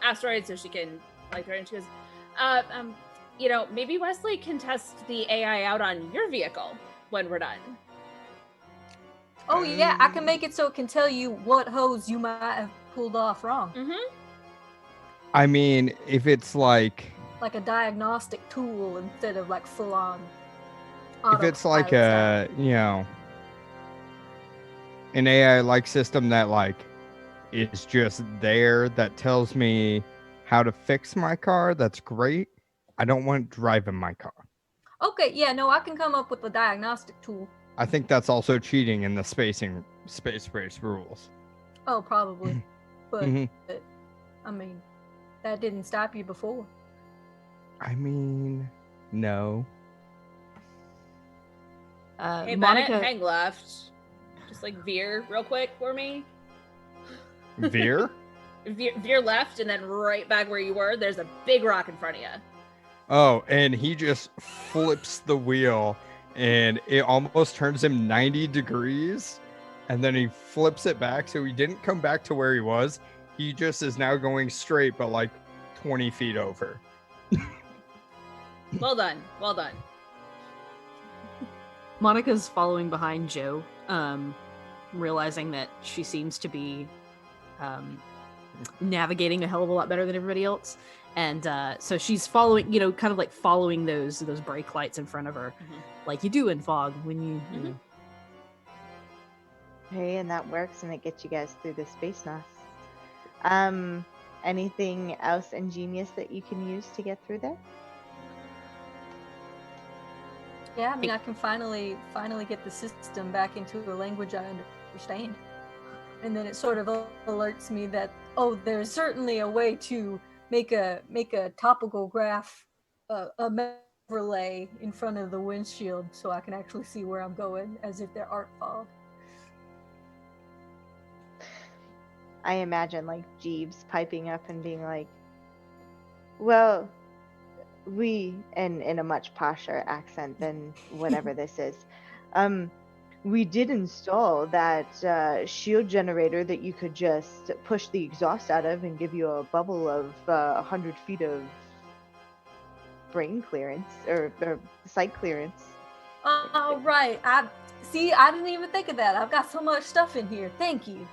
asteroid, so she can like her. And she goes, maybe Wesley can test the AI out on your vehicle when we're done. Oh yeah, I can make it so it can tell you what hose you might have pulled off wrong. Mm-hmm. I mean, if it's like a diagnostic tool instead of like full on. If it's like a, an AI-like system that like is just there that tells me how to fix my car, that's great. I don't want driving my car. Okay, yeah, no, I can come up with a diagnostic tool. I think that's also cheating in the space race rules. Oh, probably. But, Mhm. I mean, that didn't stop you before. I mean, no. Hey, Monica, Bennett, hang left. Just like veer real quick for me. Veer? Veer left and then right back where you were. There's a big rock in front of you. Oh, and he just flips the wheel and it almost turns him 90 degrees. And then he flips it back. So he didn't come back to where he was. He just is now going straight, but like 20 feet over. Well done. Well done. Monica's following behind Joe, realizing that she seems to be navigating a hell of a lot better than everybody else. And so she's following, kind of like following those brake lights in front of her, like you do in fog when you know. Hey, and that works, and it gets you guys through the space NOS. Anything else ingenious that you can use to get through there? Yeah, I mean, I can finally get the system back into a language I understand. And then it sort of alerts me that, oh, there's certainly a way to make a topical graph, a overlay in front of the windshield so I can actually see where I'm going as if there aren't fog. I imagine like Jeeves piping up and being like, well, we, and in a much posher accent than whatever this is, we did install that shield generator that you could just push the exhaust out of and give you a bubble of 100 feet of brain clearance or sight clearance. Oh, right. I didn't even think of that. I've got so much stuff in here. Thank you.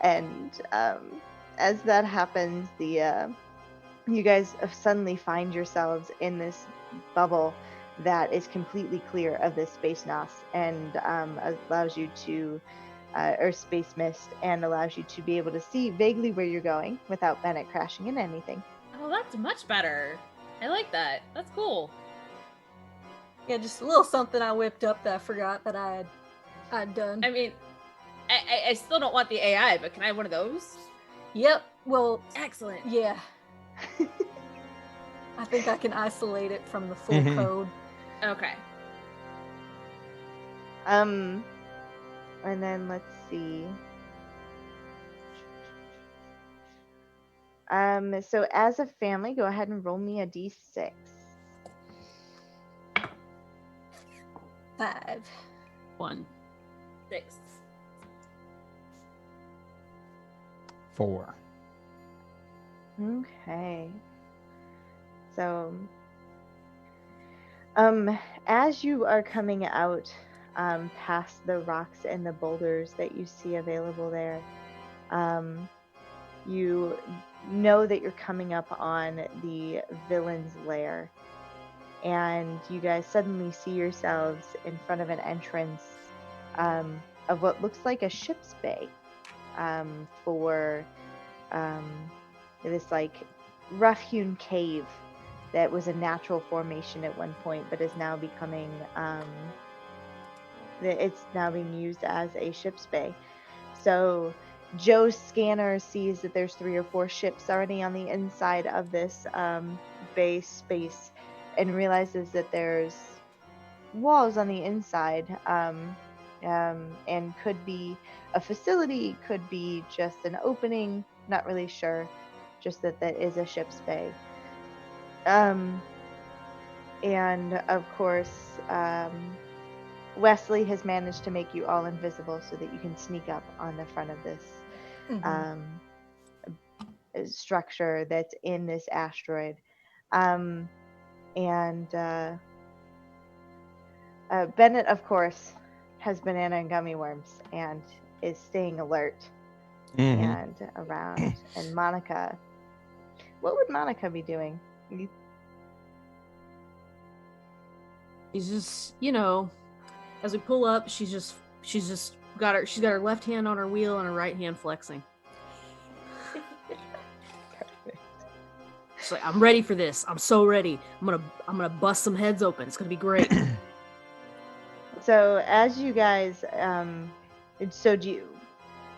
And as that happens, you guys suddenly find yourselves in this bubble that is completely clear of this space NOS and allows you to, or space mist, and allows you to be able to see vaguely where you're going without Bennett crashing into anything. Oh, that's much better. I like that. That's cool. Yeah, just a little something I whipped up that I forgot that I'd done. I mean, I still don't want the AI, but can I have one of those? Yep. Well, Excellent. yeah. I think I can isolate it from the full code. Okay. And then let's see. So as a family, go ahead and roll me a d6. 5. 1. 6. 4. Okay. So, as you are coming out past the rocks and the boulders that you see available there, you know that you're coming up on the villain's lair, and you guys suddenly see yourselves in front of an entrance of what looks like a ship's bay for um, this like rough-hewn cave that was a natural formation at one point, but is now becoming it's now being used as a ship's bay. So Joe's scanner sees that there's 3 or 4 ships already on the inside of this bay space, and realizes that there's walls on the inside, and could be a facility, could be just an opening, not really sure, just that that is a ship's bay. And of course, Wesley has managed to make you all invisible so that you can sneak up on the front of this um, structure that's in this asteroid. And Bennett, of course, has banana and gummy worms and is staying alert and around. And Monica, what would Monica be doing? She's just, as we pull up, she's got her left hand on her wheel and her right hand flexing. She's like, I'm ready for this. I'm so ready. I'm gonna bust some heads open. It's gonna be great. So as you guys, so do you,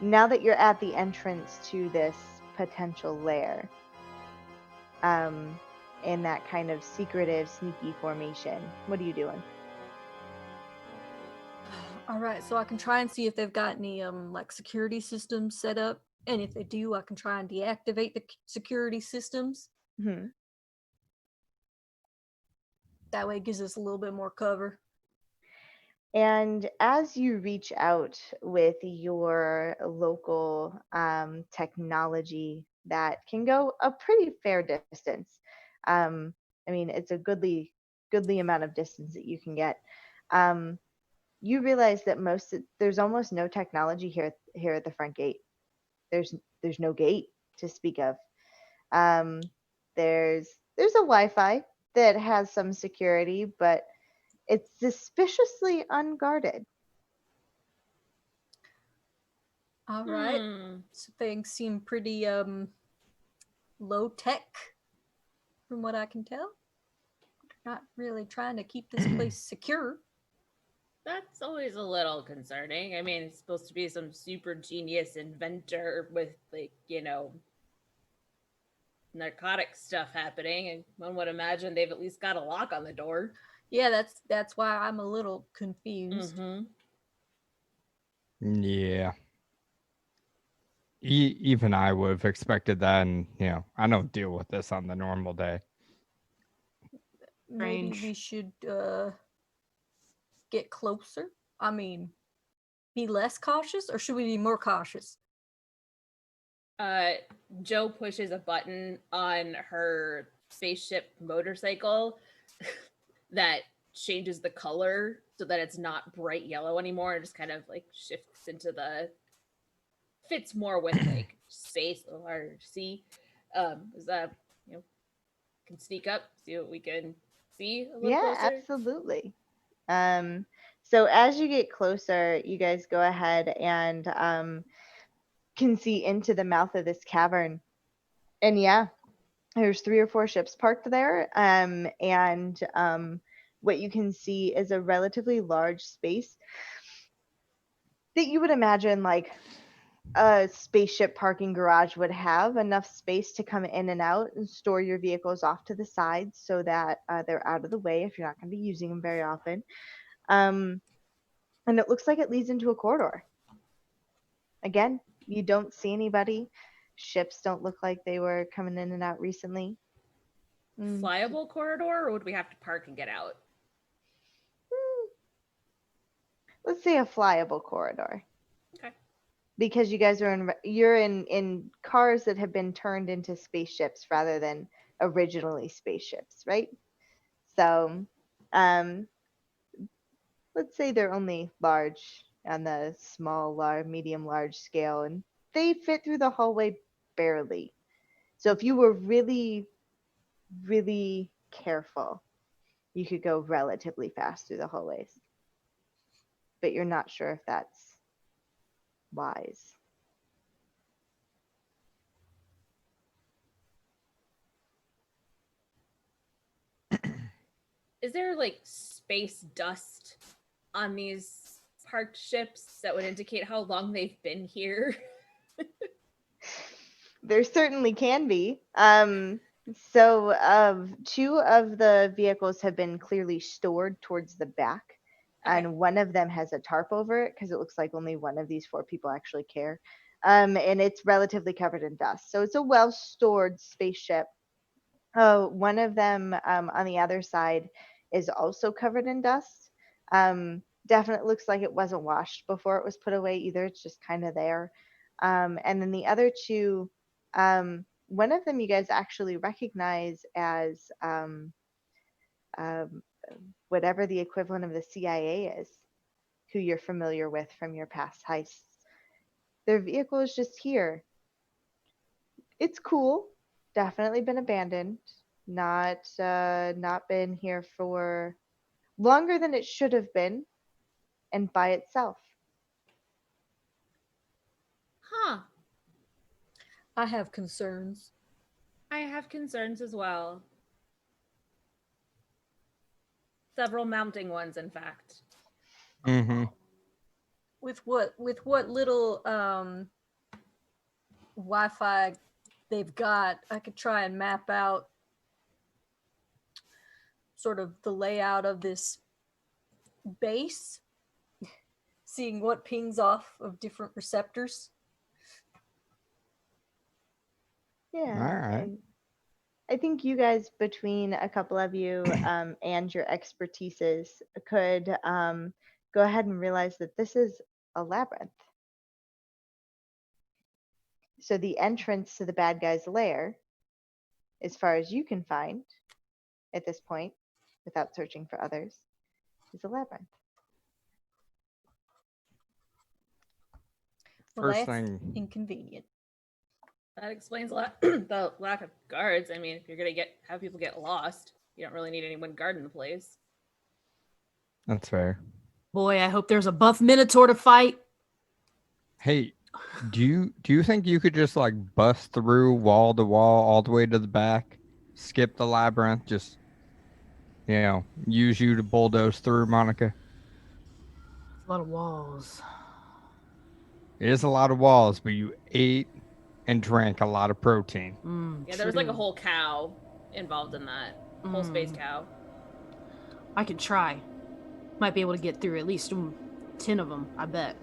now that you're at the entrance to this potential lair, in that kind of secretive, sneaky formation, what are you doing? All right, so I can try and see if they've got any like security systems set up, and if they do, I can try and deactivate the security systems. Hmm. That way, it gives us a little bit more cover. And as you reach out with your local technology that can go a pretty fair distance, I mean, it's a goodly amount of distance that you can get. You realize that there's almost no technology here at the front gate. There's no gate to speak of. Um, there's a Wi-Fi that has some security, but it's suspiciously unguarded. All right, so things seem pretty low tech, from what I can tell. Not really trying to keep this place secure. That's always a little concerning. I mean, it's supposed to be some super genius inventor with, like, narcotic stuff happening, and one would imagine they've at least got a lock on the door. Yeah, that's why I'm a little confused. Yeah. Even I would have expected that, and I don't deal with this on the normal day. Maybe Strange. we should get closer. I mean, be less cautious, or should we be more cautious? Joe pushes a button on her spaceship motorcycle that changes the color so that it's not bright yellow anymore, and just kind of like shifts into fits more with like space or sea. Is that can sneak up, see what we can see a little Yeah, closer? absolutely. So as you get closer, you guys go ahead and can see into the mouth of this cavern. And yeah, there's 3 or 4 ships parked there. And what you can see is a relatively large space that you would imagine like a spaceship parking garage would have, enough space to come in and out and store your vehicles off to the sides so that they're out of the way if you're not going to be using them very often. And it looks like it leads into a corridor. Again, you don't see anybody. Ships don't look like they were coming in and out recently. Flyable corridor, or would we have to park and get out? Let's say a flyable corridor. Okay. Because you guys you're in cars that have been turned into spaceships rather than originally spaceships, right? So, um, let's say they're only large on the small, large, medium, large scale, and they fit through the hallway barely. So if you were really, really careful, you could go relatively fast through the hallways. but you're not sure if that's wise. Is there like space dust on these parked ships that would indicate how long they've been here? There certainly can be. Two of the vehicles have been clearly stored towards the back, Okay. and one of them has a tarp over it because it looks like only one of these four people actually care. And it's relatively covered in dust. So it's a well stored spaceship. One of them on the other side is also covered in dust. Definitely looks like it wasn't washed before it was put away either. It's just kind of there. And then the other two, one of them you guys actually recognize as um, whatever the equivalent of the CIA is, who you're familiar with from your past heists. Their vehicle is just here. It's cool. Definitely been abandoned. Not been here for longer than it should have been, and by itself. Huh. I have concerns. I have concerns as well. Several mounting ones, in fact. Mm-hmm. With what little Wi-Fi they've got, I could try and map out sort of the layout of this base, seeing what pings off of different receptors. Yeah. All right. And I think you guys, between a couple of you and your expertises, could go ahead and realize that this is a labyrinth. So the entrance to the bad guy's lair, as far as you can find at this point, without searching for others, is a labyrinth. Well, First that's thing, inconvenient. That explains a lot the lack of guards. I mean, if you're gonna have people get lost, you don't really need anyone guarding the place. that's fair. Boy, I hope there's a buff minotaur to fight. Hey, do you think you could just like bust through wall to wall all the way to the back, skip the labyrinth, just use you to bulldoze through, Monica? A lot of walls. It is a lot of walls, but you ate and drank a lot of protein. Yeah, there was like a True. whole cow involved in that. Whole space cow. I could try. Might be able to get through at least 10 of them, I bet.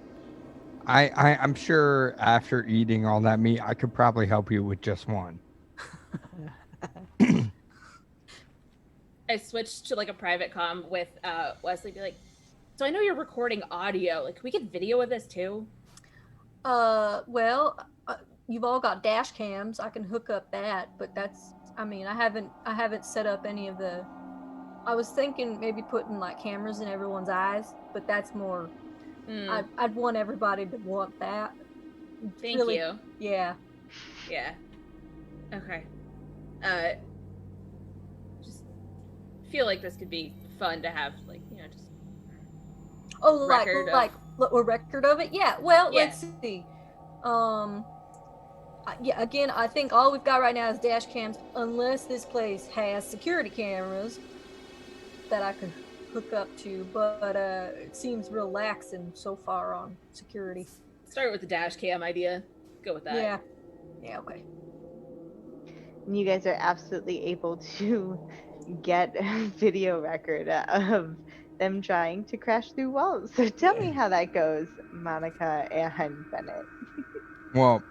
I'm sure after eating all that meat, I could probably help you with just one. I switched to like a private comm with Wesley. Be like, so I know you're recording audio. Like, can we get video of this too? Well, you've all got dash cams. I can hook up that, but that's. I mean, I haven't set up any of the. I was thinking maybe putting like cameras in everyone's eyes, but that's more. I'd want everybody to want that. Thank Really, you. Yeah. Yeah. Okay. Just feel like this could be fun to have, like, just. Oh, Record of- like a record of it. Yeah. Well, Yeah. let's see. Yeah. Again, I think all we've got right now is dash cams, unless this place has security cameras that I could hook up to. But it seems real laxing so far on security. Start with the dash cam idea. Go with that. Yeah. Yeah. Okay. And you guys are absolutely able to get a video record of them trying to crash through walls. So tell me how that goes, Monica and Bennett. Well,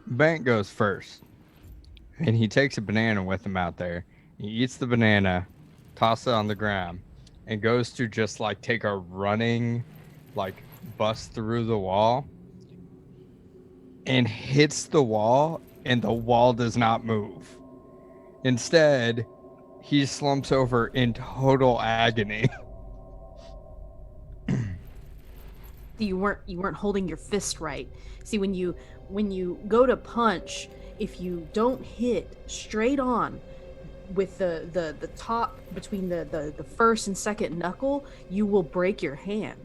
Bennett goes first, and he takes a banana with him out there. He eats the banana, tosses it on the ground, and goes to just like take a running, like bust through the wall, and hits the wall, and the wall does not move. Instead, he slumps over in total agony. You weren't holding your fist right. See, when you go to punch, if you don't hit straight on with the top between the first and second knuckle, you will break your hand.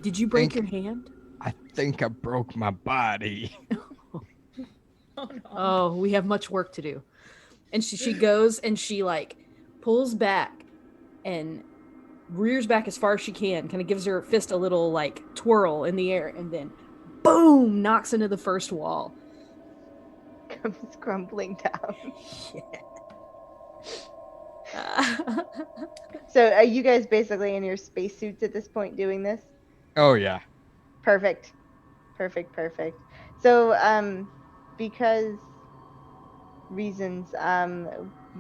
Did you break Think- your hand? I think I broke my body. Oh no. Oh, we have much work to do. And she goes and she like pulls back and rears back as far as she can, kind of gives her fist a little like twirl in the air, and then boom, knocks into the first wall. Comes crumbling down. So are you guys basically in your spacesuits at this point doing this? Oh yeah. Perfect. So because reasons,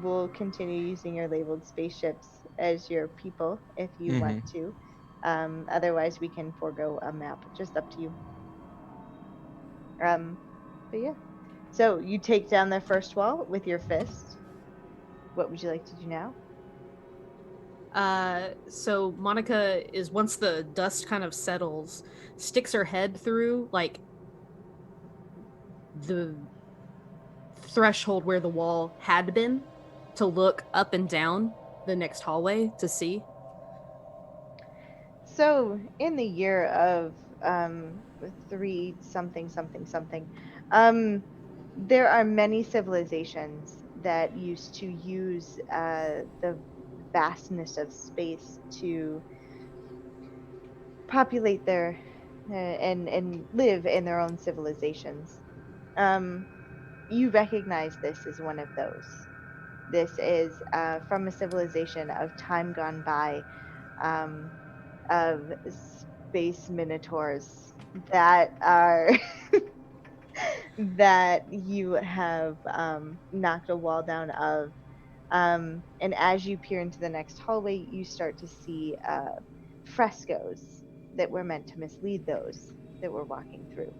we'll continue using your labeled spaceships as your people if you want to. Otherwise we can forego a map. Just up to you. But yeah. So you take down the first wall with your fist. What would you like to do now? So Monica is, once the dust kind of settles, sticks her head through like the threshold where the wall had been to look up and down the next hallway to see. So, in the year of three something something something, um, there are many civilizations that used to use the vastness of space to populate their and live in their own civilizations. Um, you recognize this as one of those. This is from a civilization of time gone by. Um, of space minotaurs that are that you have knocked a wall down of. And as you peer into the next hallway, you start to see frescoes that were meant to mislead those that were walking through.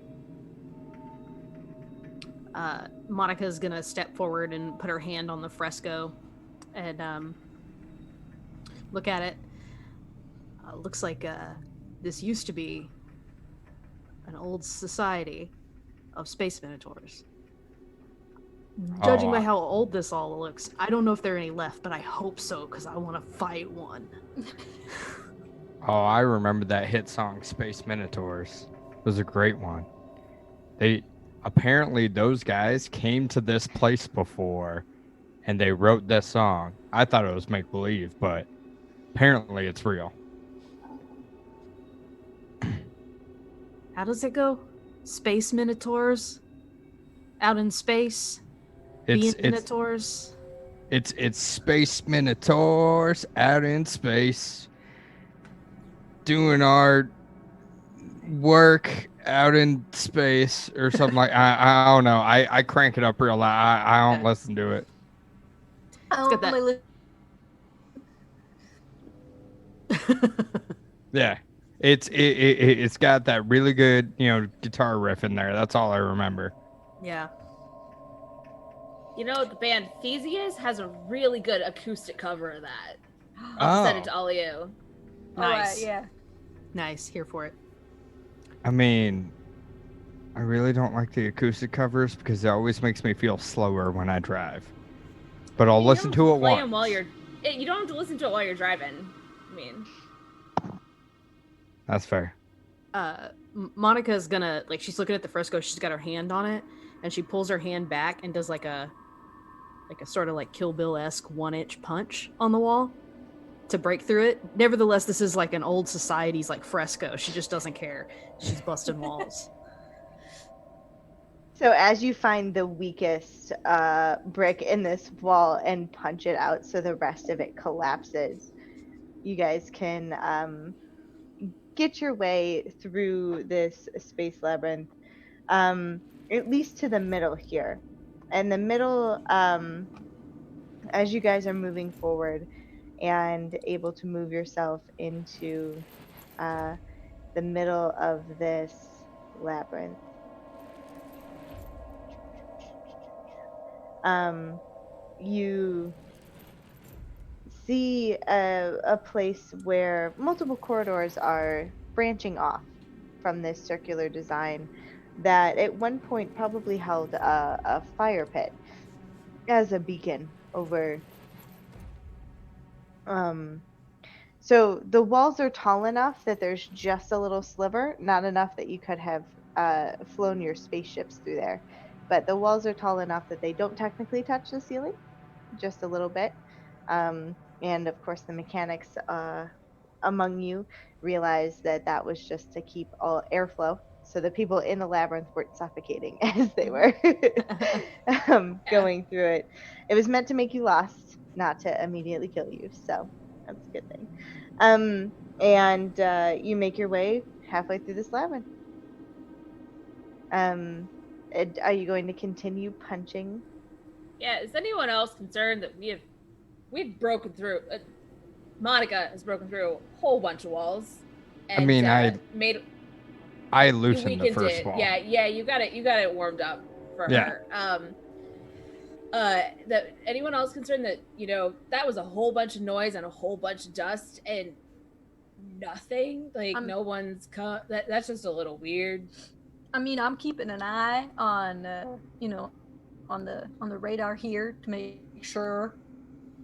Monica's gonna step forward and put her hand on the fresco and look at it. Looks like this used to be an old society of space minotaurs. Judging Oh, by how old this all looks, I don't know if there are any left, but I hope so because I want to fight one. oh, I remember that hit song Space Minotaurs. It was a great one. They apparently those guys came to this place before and they wrote this song. I thought it was make believe, but apparently it's real. How does it go? Space minotaurs out in space, being It's minotaurs. it's Space Minotaurs out in space doing our work out in space or something like I don't know. I crank it up real loud. I don't Yeah. listen to it. I got that. only Yeah. It's got that really good, guitar riff in there. That's all I remember. Yeah. You know, the band Theseus has a really good acoustic cover of that. I'll send it to all of you. Nice. yeah. Nice. Here for it. I mean, I really don't like the acoustic covers because it always makes me feel slower when I drive. But I'll You listen don't to it play once. them while you're. You don't have to listen to it while you're driving. I mean, That's fair. Monica's gonna, like, she's looking at the fresco, she's got her hand on it, and she pulls her hand back and does like a sort of like Kill Bill-esque 1-inch punch on the wall to break through it. Nevertheless, this is like an old society's like fresco. She just doesn't care. She's busting walls. So as you find the weakest brick in this wall and punch it out so the rest of it collapses, you guys can get your way through this space labyrinth, at least to the middle here. And the middle, as you guys are moving forward and able to move yourself into the middle of this labyrinth, you see a place where multiple corridors are branching off from this circular design that at one point probably held a fire pit as a beacon over So the walls are tall enough that there's just a little sliver, not enough that you could have flown your spaceships through there. But the walls are tall enough that they don't technically touch the ceiling, just a little bit. And of course, the mechanics among you realized that that was just to keep all airflow so the people in the labyrinth weren't suffocating as they were Yeah. going through it. It was meant to make you lost, not to immediately kill you. So that's a good thing. And you make your way halfway through this labyrinth. Um, are you going to continue punching? Yeah. Is anyone else concerned that we've broken through? Monica has broken through a whole bunch of walls, I and mean, made I you loosened the weakened first it. wall. Yeah, yeah. You got it warmed up for Yeah. her. That anyone else concerned that that was a whole bunch of noise and a whole bunch of dust and nothing, like no one's that's just a little weird. I mean, I'm keeping an eye on, on the radar here to make sure,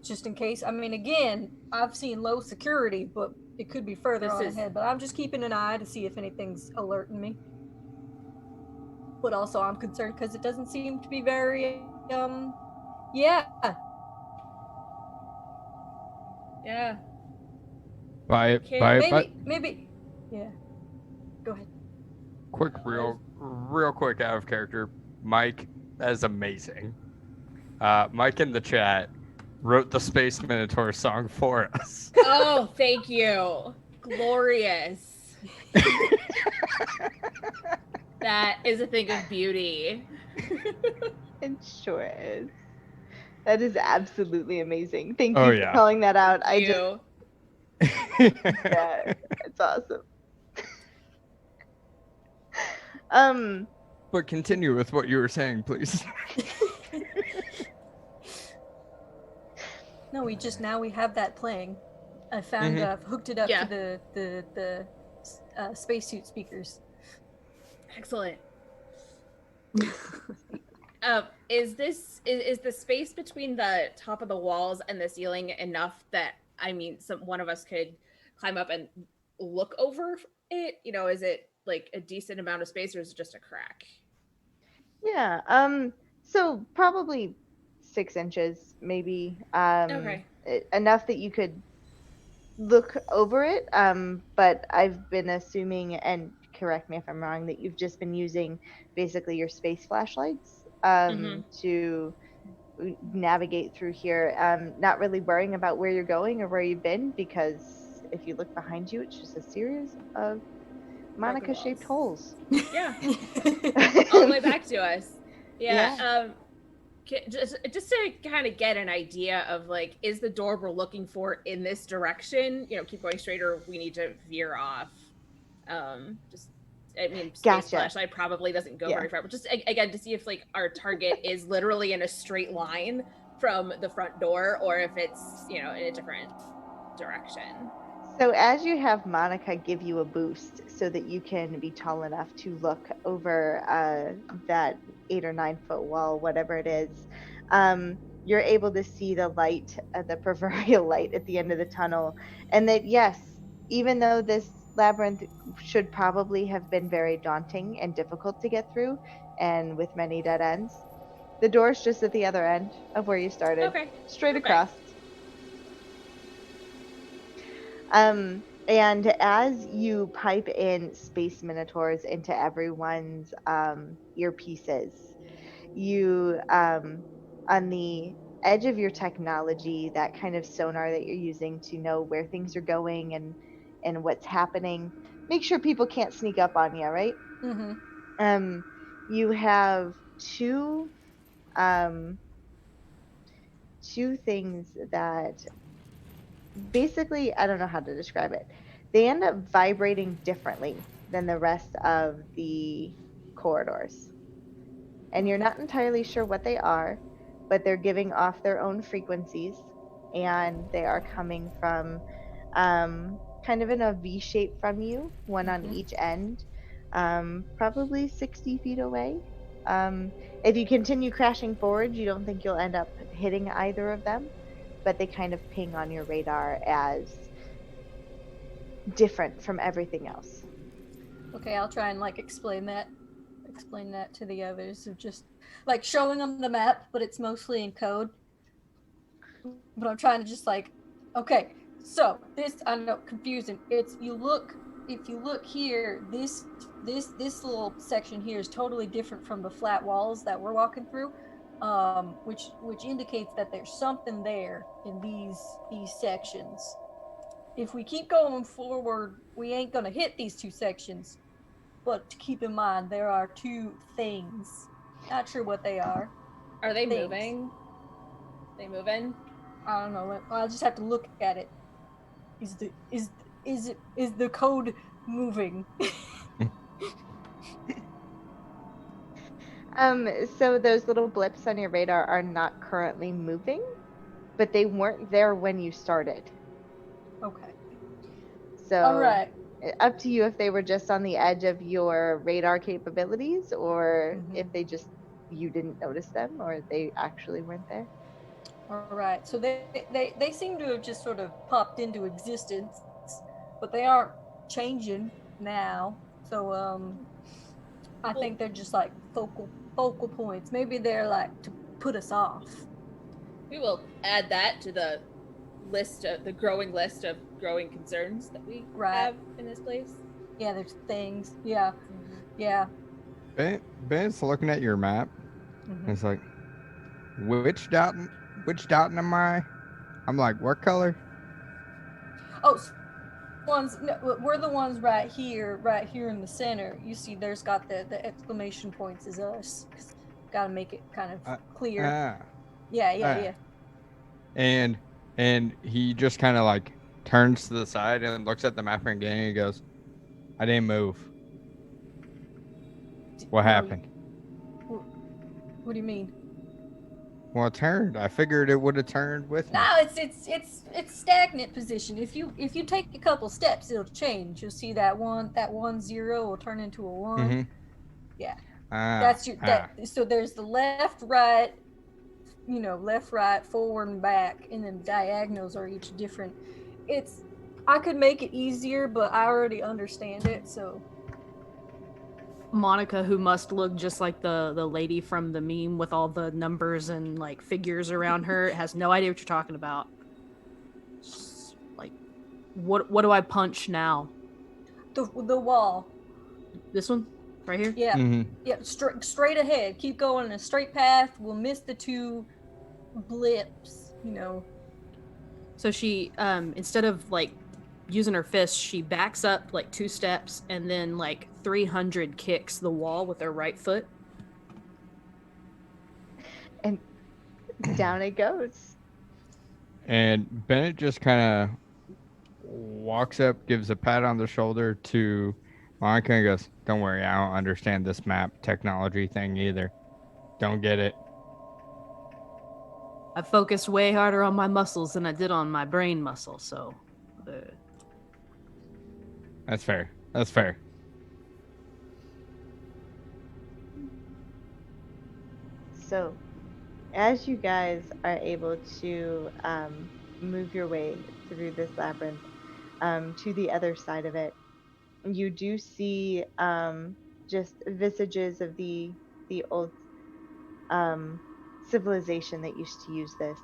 just in case. I mean, again, I've seen low security, but it could be further This on is ahead. But I'm just keeping an eye to see if anything's alerting me. But also, I'm concerned because it doesn't seem to be very, yeah. yeah. By Maybe, yeah. Go ahead. quick, real quick, out of character. Mike, that is amazing. Mike in the chat wrote the Space Minotaur song for us. Oh, thank you. Glorious. That is a thing of beauty. It sure is. That is absolutely amazing. Thank Oh, you for yeah. calling that out. Thank I just, you. yeah, it's awesome. But continue with what you were saying, please. No, we have that playing. I found I've hooked it up Yeah. to the spacesuit speakers. Excellent. Is the space between the top of the walls and the ceiling enough that one of us could climb up and look over it? Is it like a decent amount of space, or is it just a crack? Yeah. So probably 6 inches, maybe. Okay. Enough that you could look over it. But I've been assuming, and correct me if I'm wrong, that you've just been using basically your space flashlights to navigate through here. Not really worrying about where you're going or where you've been, because if you look behind you, it's just a series of Monica-shaped holes. Yeah. All the way back to us. Yeah. Just to kind of get an idea of, like, is the door we're looking for in this direction? Keep going straight, or we need to veer off. Space Gotcha. flashlight probably doesn't go very far, but just again to see if like our target is literally in a straight line from the front door, or if it's in a different direction. So as you have Monica give you a boost so that you can be tall enough to look over that 8 or 9 foot wall, whatever it is, you're able to see the light, the proverbial light at the end of the tunnel. And that, yes, even though this labyrinth should probably have been very daunting and difficult to get through, and with many dead ends, the door's just at the other end of where you started. Okay. Straight across. And as you pipe in space minotaurs into everyone's earpieces, you, on the edge of your technology, that kind of sonar that you're using to know where things are going and what's happening, make sure people can't sneak up on you, right? Mm-hmm. You have two things that basically, I don't know how to describe it. They end up vibrating differently than the rest of the corridors. And you're not entirely sure what they are, but they're giving off their own frequencies, and they are coming from kind of in a V shape from you, one on each end, probably 60 feet away. If you continue crashing forward, you don't think you'll end up hitting either of them, but they kind of ping on your radar as different from everything else. Okay, I'll try and like explain that to the others of just like showing them the map, but it's mostly in code. But I'm trying to just like, okay, so this I know confusing. It's you look if you look here, this little section here is totally different from the flat walls that we're walking through, which indicates that there's something there in these sections. If we keep going forward, we ain't gonna hit these two sections. But to keep in mind, there are two things. Not sure what they are. Are they Things. moving? They moving? I don't know. I'll just have to look at it. Is the code moving? So those little blips on your radar are not currently moving, but they weren't there when you started. Okay. So All right. up to you if they were just on the edge of your radar capabilities, or if they just you didn't notice them, or they actually weren't there. All right. So they seem to have just sort of popped into existence, but they aren't changing now. So I think they're just like focal points. Maybe they're like to put us off. We will add that to the growing list of growing concerns that we have in this place. Yeah, there's things. Yeah. Yeah. Ben's looking at your map. And it's like, which dot am I? I'm like, what color? Oh, we're the ones right here in the center. You see, there's got the exclamation points is us. Got to make it kind of clear. Yeah. And he just kind of like turns to the side and looks at the map again and he goes, I didn't move. What happened? What do you mean? Well, it turned. I figured it would have turned with me. No, it's stagnant position. If you take a couple steps, it'll change. You'll see that 1-0 will turn into a 1. Mm-hmm. Yeah. That's your so there's the left, right, left, right, forward and back, and then diagonals are each different. I could make it easier, but I already understand it, so Monica, who must look just like the lady from the meme with all the numbers and like figures around her, has no idea what you're talking about. Like, what do I punch now? The wall. This one, right here. Yeah, Mm-hmm. yeah. Straight ahead. Keep going in a straight path. We'll miss the two blips. So she, instead of like using her fist, she backs up like 2 steps and then like 300 kicks the wall with her right foot. And down it goes. And Bennett just kind of walks up, gives a pat on the shoulder to Monica and goes, don't worry, I don't understand this map technology thing either. Don't get it. I focused way harder on my muscles than I did on my brain muscle, so... That's fair. That's fair. So, as you guys are able to move your way through this labyrinth to the other side of it, you do see just visages of the old civilization that used to use this.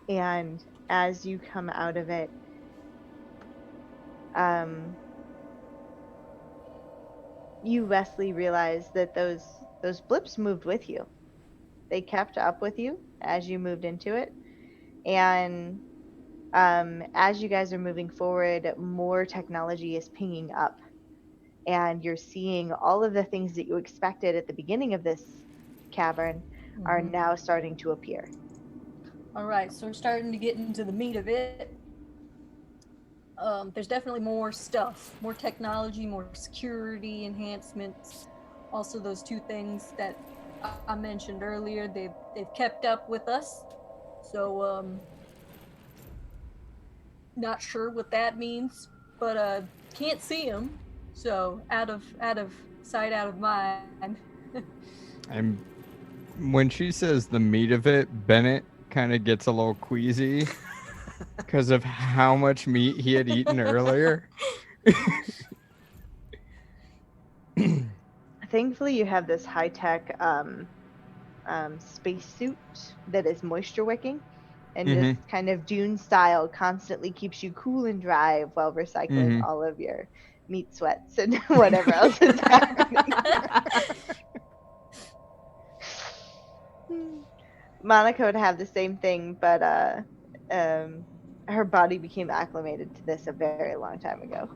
And as you come out of it, you, Wesley, realize that those blips moved with you. They kept up with you as you moved into it. And as you guys are moving forward, more technology is pinging up. And you're seeing all of the things that you expected at the beginning of this cavern are now starting to appear. All right, so we're starting to get into the meat of it. There's definitely more stuff, more technology, more security enhancements. Also, those two things that I mentioned earlier, they've kept up with us. So, not sure what that means, but can't see them. So out of sight, out of mind. And when she says the meat of it, Bennett kind of gets a little queasy because of how much meat he had eaten earlier. Thankfully, you have this high-tech spacesuit that is moisture wicking, and Mhm. just kind of Dune style constantly keeps you cool and dry while recycling Mhm. all of your meat sweats and whatever else is happening. Monica would have the same thing, but her body became acclimated to this a very long time ago.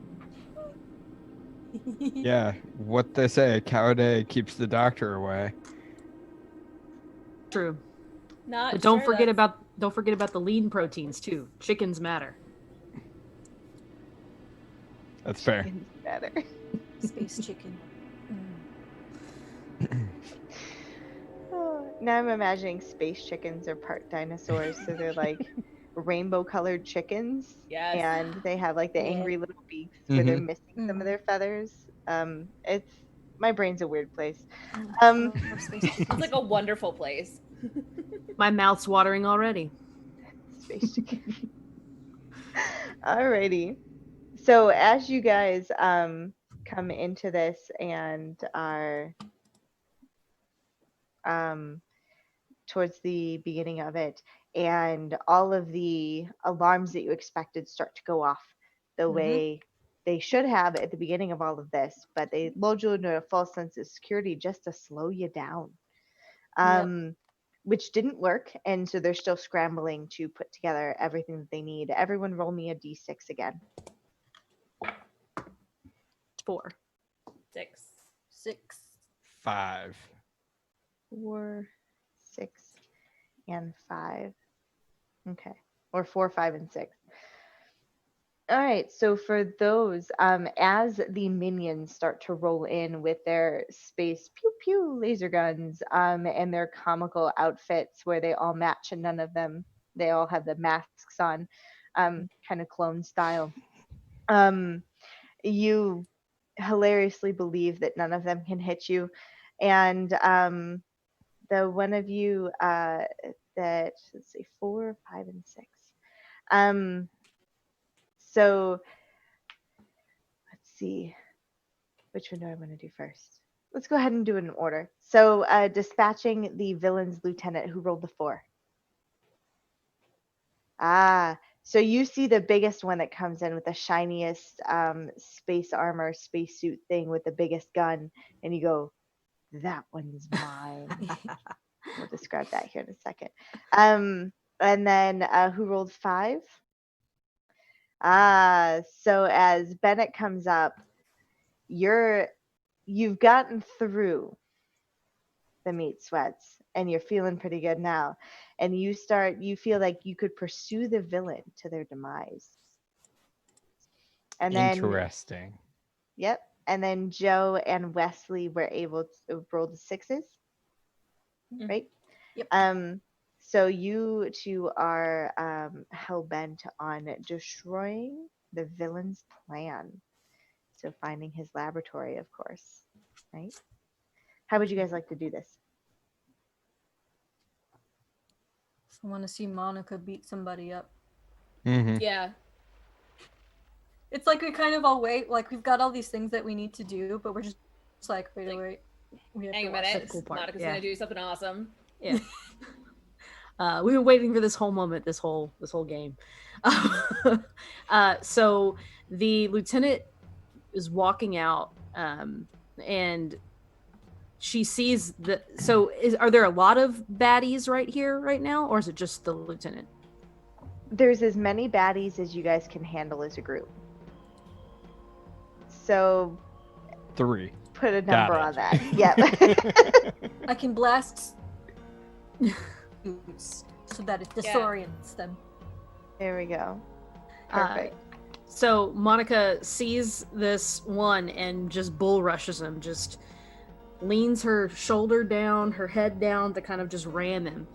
Yeah, what they say, a cow a day keeps the doctor away. True. Not But don't sure forget that's- about the lean proteins too. Chickens matter. That's fair. Chickens better. Space chicken. Oh, now I'm imagining space chickens are part dinosaurs, so they're like rainbow colored chickens, Yes. and they have like the Yeah. angry little beaks where they're Mhm. missing some of Mhm. their feathers. It's my brain's a weird place. I Um, love space chickens. Sounds like a wonderful place. My mouth's watering already. space chicken. Alrighty. So as you guys come into this and are um towards the beginning of it, and all of the alarms that you expected start to go off the way they should have at the beginning of all of this, but they lulled you into a false sense of security just to slow you down. Which didn't work, and so they're still scrambling to put together everything that they need. Everyone roll me a d6 again. 4. 6. 6. 5. 4, 6, and 5. Okay. Or 4, 5, and 6. All right, so for those, as the minions start to roll in with their space pew pew laser guns, and their comical outfits where they all match and none of them, they all have the masks on, kind of clone style. You hilariously believe that none of them can hit you, and the one of you that, let's see, 4, 5, and 6. So let's see. Which one do I want to do first? Let's go ahead and do it in order. So, dispatching the villain's lieutenant who rolled the 4. Ah, so you see the biggest one that comes in with the shiniest space armor, spacesuit thing with the biggest gun, and you go, that one's mine. We'll describe that here in a second. And then who rolled 5? Ah, so as Bennett comes up, you've gotten through the meat sweats and you're feeling pretty good now, and you feel like you could pursue the villain to their demise. And then Interesting. yep, and then Joe and Wesley were able to roll the 6s, right? Yep. So you two are hell-bent on destroying the villain's plan, so finding his laboratory, of course, right? How would you guys like to do this? I want to see Monica beat somebody up. Mm-hmm. Yeah. It's like we kind of all wait. Like we've got all these things that we need to do, but we're just like, wait. We have Hang to a watch minute. That's the cool part, Monica's yeah. gonna do something awesome. Yeah. We've been waiting for this whole moment, this whole game. So the lieutenant is walking out, and she sees the. So, are there a lot of baddies right here, right now, or is it just the lieutenant? There's as many baddies as you guys can handle as a group. So 3. put a Got number it. on that. Yep. I can blast so that it disorients them. There we go. Uh, Perfect. So Monica sees this one and just bull rushes him, just leans her shoulder down, her head down to kind of just ram him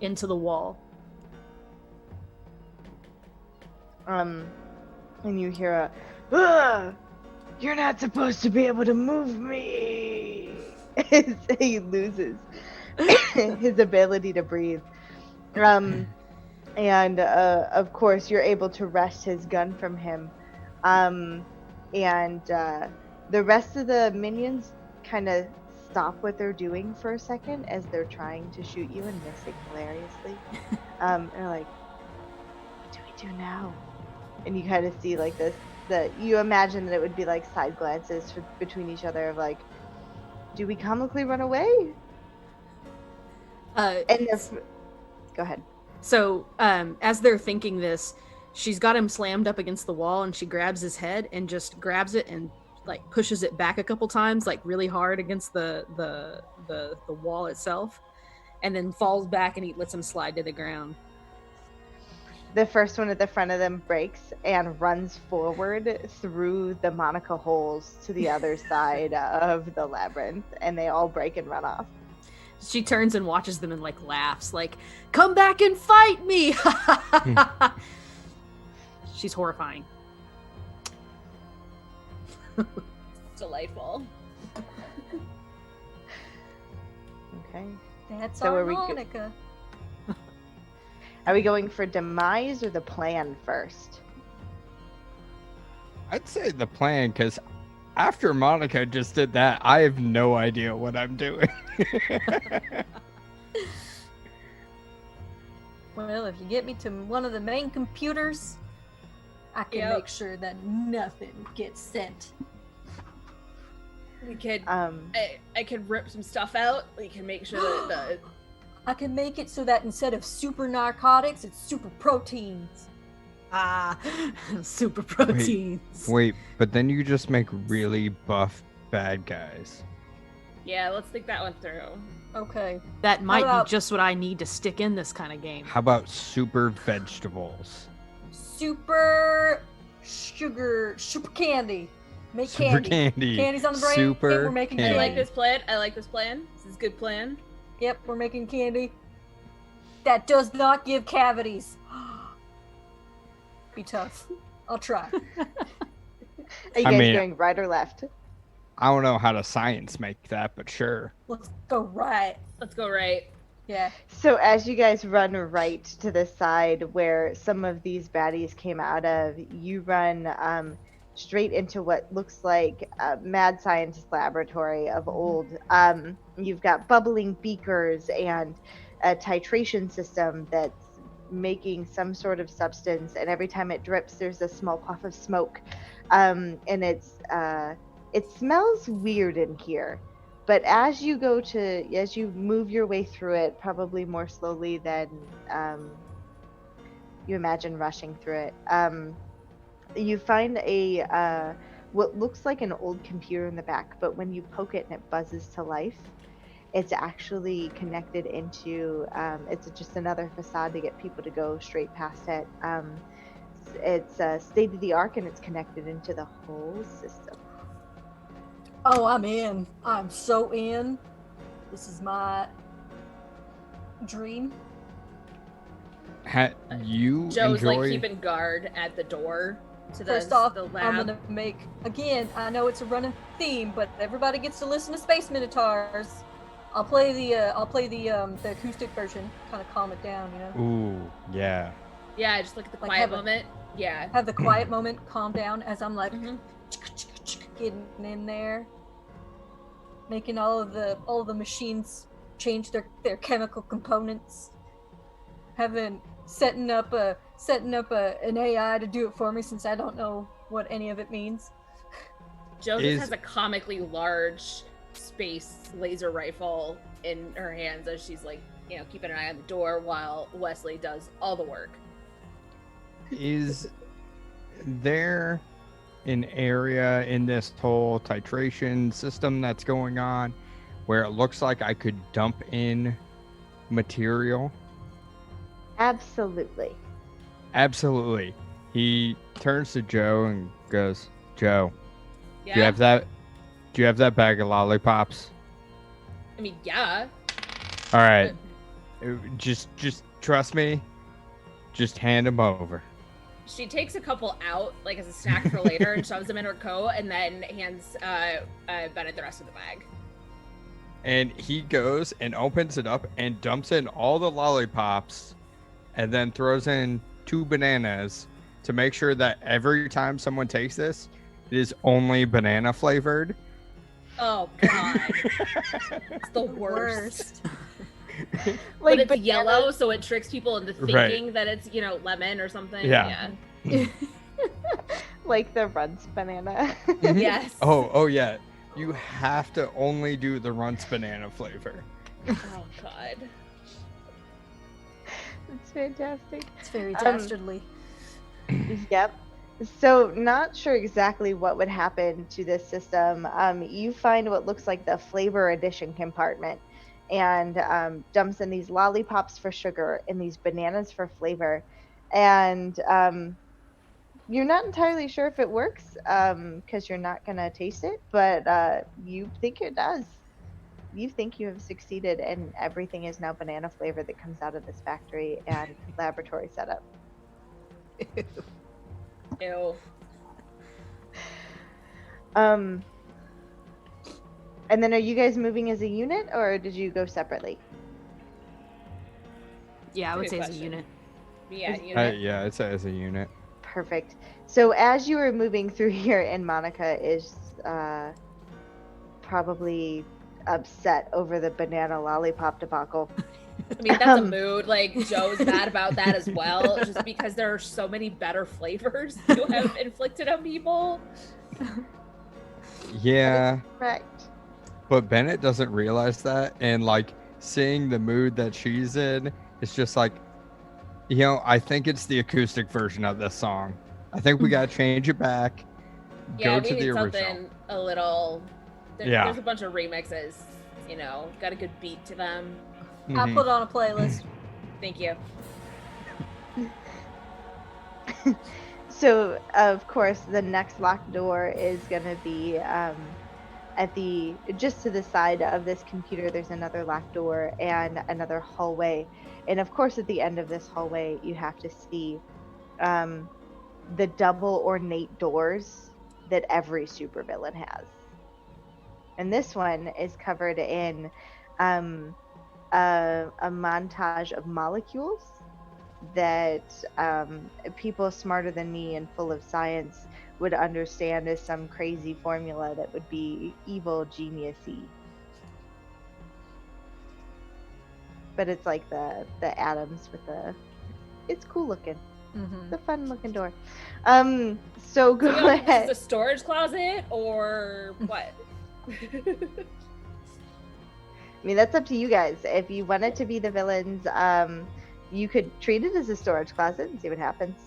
into the wall. And you hear a, "Ugh, you're not supposed to be able to move me." As he loses his ability to breathe. and of course you're able to wrest his gun from him. And the rest of the minions kind of stop what they're doing for a second as they're trying to shoot you and missing hilariously. And they're like, "What do we do now?" And you kind of see like this. You imagine that it would be like side glances between each other of like, "Do we comically run away?" Uh, And go ahead. So, as they're thinking this, she's got him slammed up against the wall, and she grabs his head and just grabs it and like pushes it back a couple times, like really hard against the wall itself, and then falls back and he lets him slide to the ground. The first one at the front of them breaks and runs forward through the Monica holes to the other side of the labyrinth, and they all break and run off. She turns and watches them and like laughs, like, "Come back and fight me!" She's horrifying. Delightful. Okay. That's So our are we Monica. Are we going for demise or the plan first? I'd say the plan, because after Monica just did that, I have no idea what I'm doing. Well, if you get me to one of the main computers, I can Yep. make sure that nothing gets sent. We could. Um, I could rip some stuff out. We can make sure that I can make it so that instead of super narcotics, it's super proteins. Ah, super proteins. Wait, but then you just make really buff bad guys. yeah. Let's think that one through. Okay. That might about- be just what I need to stick in this kind of game. How about super vegetables? Super candy. Make Super candy. candy. Candy's on the brain. Super Yep, we're making candy. I like candy. this plan. I like this plan. This is a good plan. Yep, we're making candy. That does not give cavities. Be tough. I'll try. are you I guys mean- going right or left? I don't know how to science make that, but sure. Let's go right. Let's go right. Yeah. So as you guys run right to the side where some of these baddies came out of, you run straight into what looks like a mad scientist laboratory of old. You've got bubbling beakers and a titration system that's making some sort of substance, and every time it drips, there's a small puff of smoke. And it smells weird in here. But as you move your way through it, probably more slowly than you imagine rushing through it, you find a what looks like an old computer in the back. But when you poke it and it buzzes to life, it's actually connected into. It's just another facade to get people to go straight past it. It's state of the art, and it's connected into the whole system. Oh, I'm in. I'm so in. This is my dream. You Joe's enjoy... like keeping guard at the door to the, First off, the lab. I'm gonna make again. I know it's a running theme, but everybody gets to listen to Space Minotaurs. I'll play the acoustic version, kind of calm it down, you know. Ooh, yeah. Yeah, just look at the Like, quiet have a- moment. Yeah. Have the quiet moment, calm down as I'm like Mhm. getting in there, making all of the machines change their chemical components. Setting up an AI to do it for me since I don't know what any of it means. Joe Is- just has a comically large space laser rifle in her hands as she's like, keeping an eye on the door while Wesley does all the work. Is there an area in this whole titration system that's going on where it looks like I could dump in material? Absolutely. Absolutely. He turns to Joe and goes, "Joe, Yeah. do you have that bag of lollipops? I mean, yeah. All right. Just trust me. Just hand them over." She takes a couple out, like as a snack for later, and shoves them in her coat, and then hands Bennett the rest of the bag. And he goes and opens it up and dumps in all the lollipops and then throws in 2 bananas to make sure that every time someone takes this, it is only banana flavored. Oh god, it's the worst. But Like it's bananas- yellow, so it tricks people into Right. thinking that it's, you know, lemon or something. Yeah. like the Runts banana. Yes. Oh yeah. You have to only do the Runts banana flavor. Oh god. It's fantastic. It's very Um, dastardly. Yep. So, not sure exactly what would happen to this system. You find what looks like the flavor addition compartment and dumps in these lollipops for sugar and these bananas for flavor. And you're not entirely sure if it works because you're not going to taste it, but you think it does. You think you have succeeded, and everything is now banana flavor that comes out of this factory and laboratory setup. Ew. And then are you guys moving as a unit or did you go separately? Yeah, I would Good say as a question. unit. Yeah, Is- you know. Yeah, it's as a unit. Perfect. So as you were moving through here, and Monica is probably upset over the banana lollipop debacle. I mean, that's a Um, mood. Like, Joe's mad about that as well, just because there are so many better flavors you have inflicted on people. Yeah, Correct. but Bennett doesn't realize that, and like seeing the mood that she's in, it's just like, I think it's the acoustic version of this song. I think we gotta change it back. Yeah, Go to maybe the it's original. something a little. Yeah. There's a bunch of remixes, got a good beat to them. I'll Mhm. put on a playlist. Thank you. So of course the next locked door is gonna be just to the side of this computer. There's another locked door and another hallway, and of course at the end of this hallway you have to see the double ornate doors that every supervillain has. And this one is covered in a montage of molecules that people smarter than me and full of science would understand as some crazy formula that would be evil genius-y. But it's like the atoms with it's cool looking. Mm-hmm. It's a fun looking door. So go So, ahead. this is a storage closet or what? I mean, that's up to you guys. If you want it to be the villains, you could treat it as a storage closet and see what happens.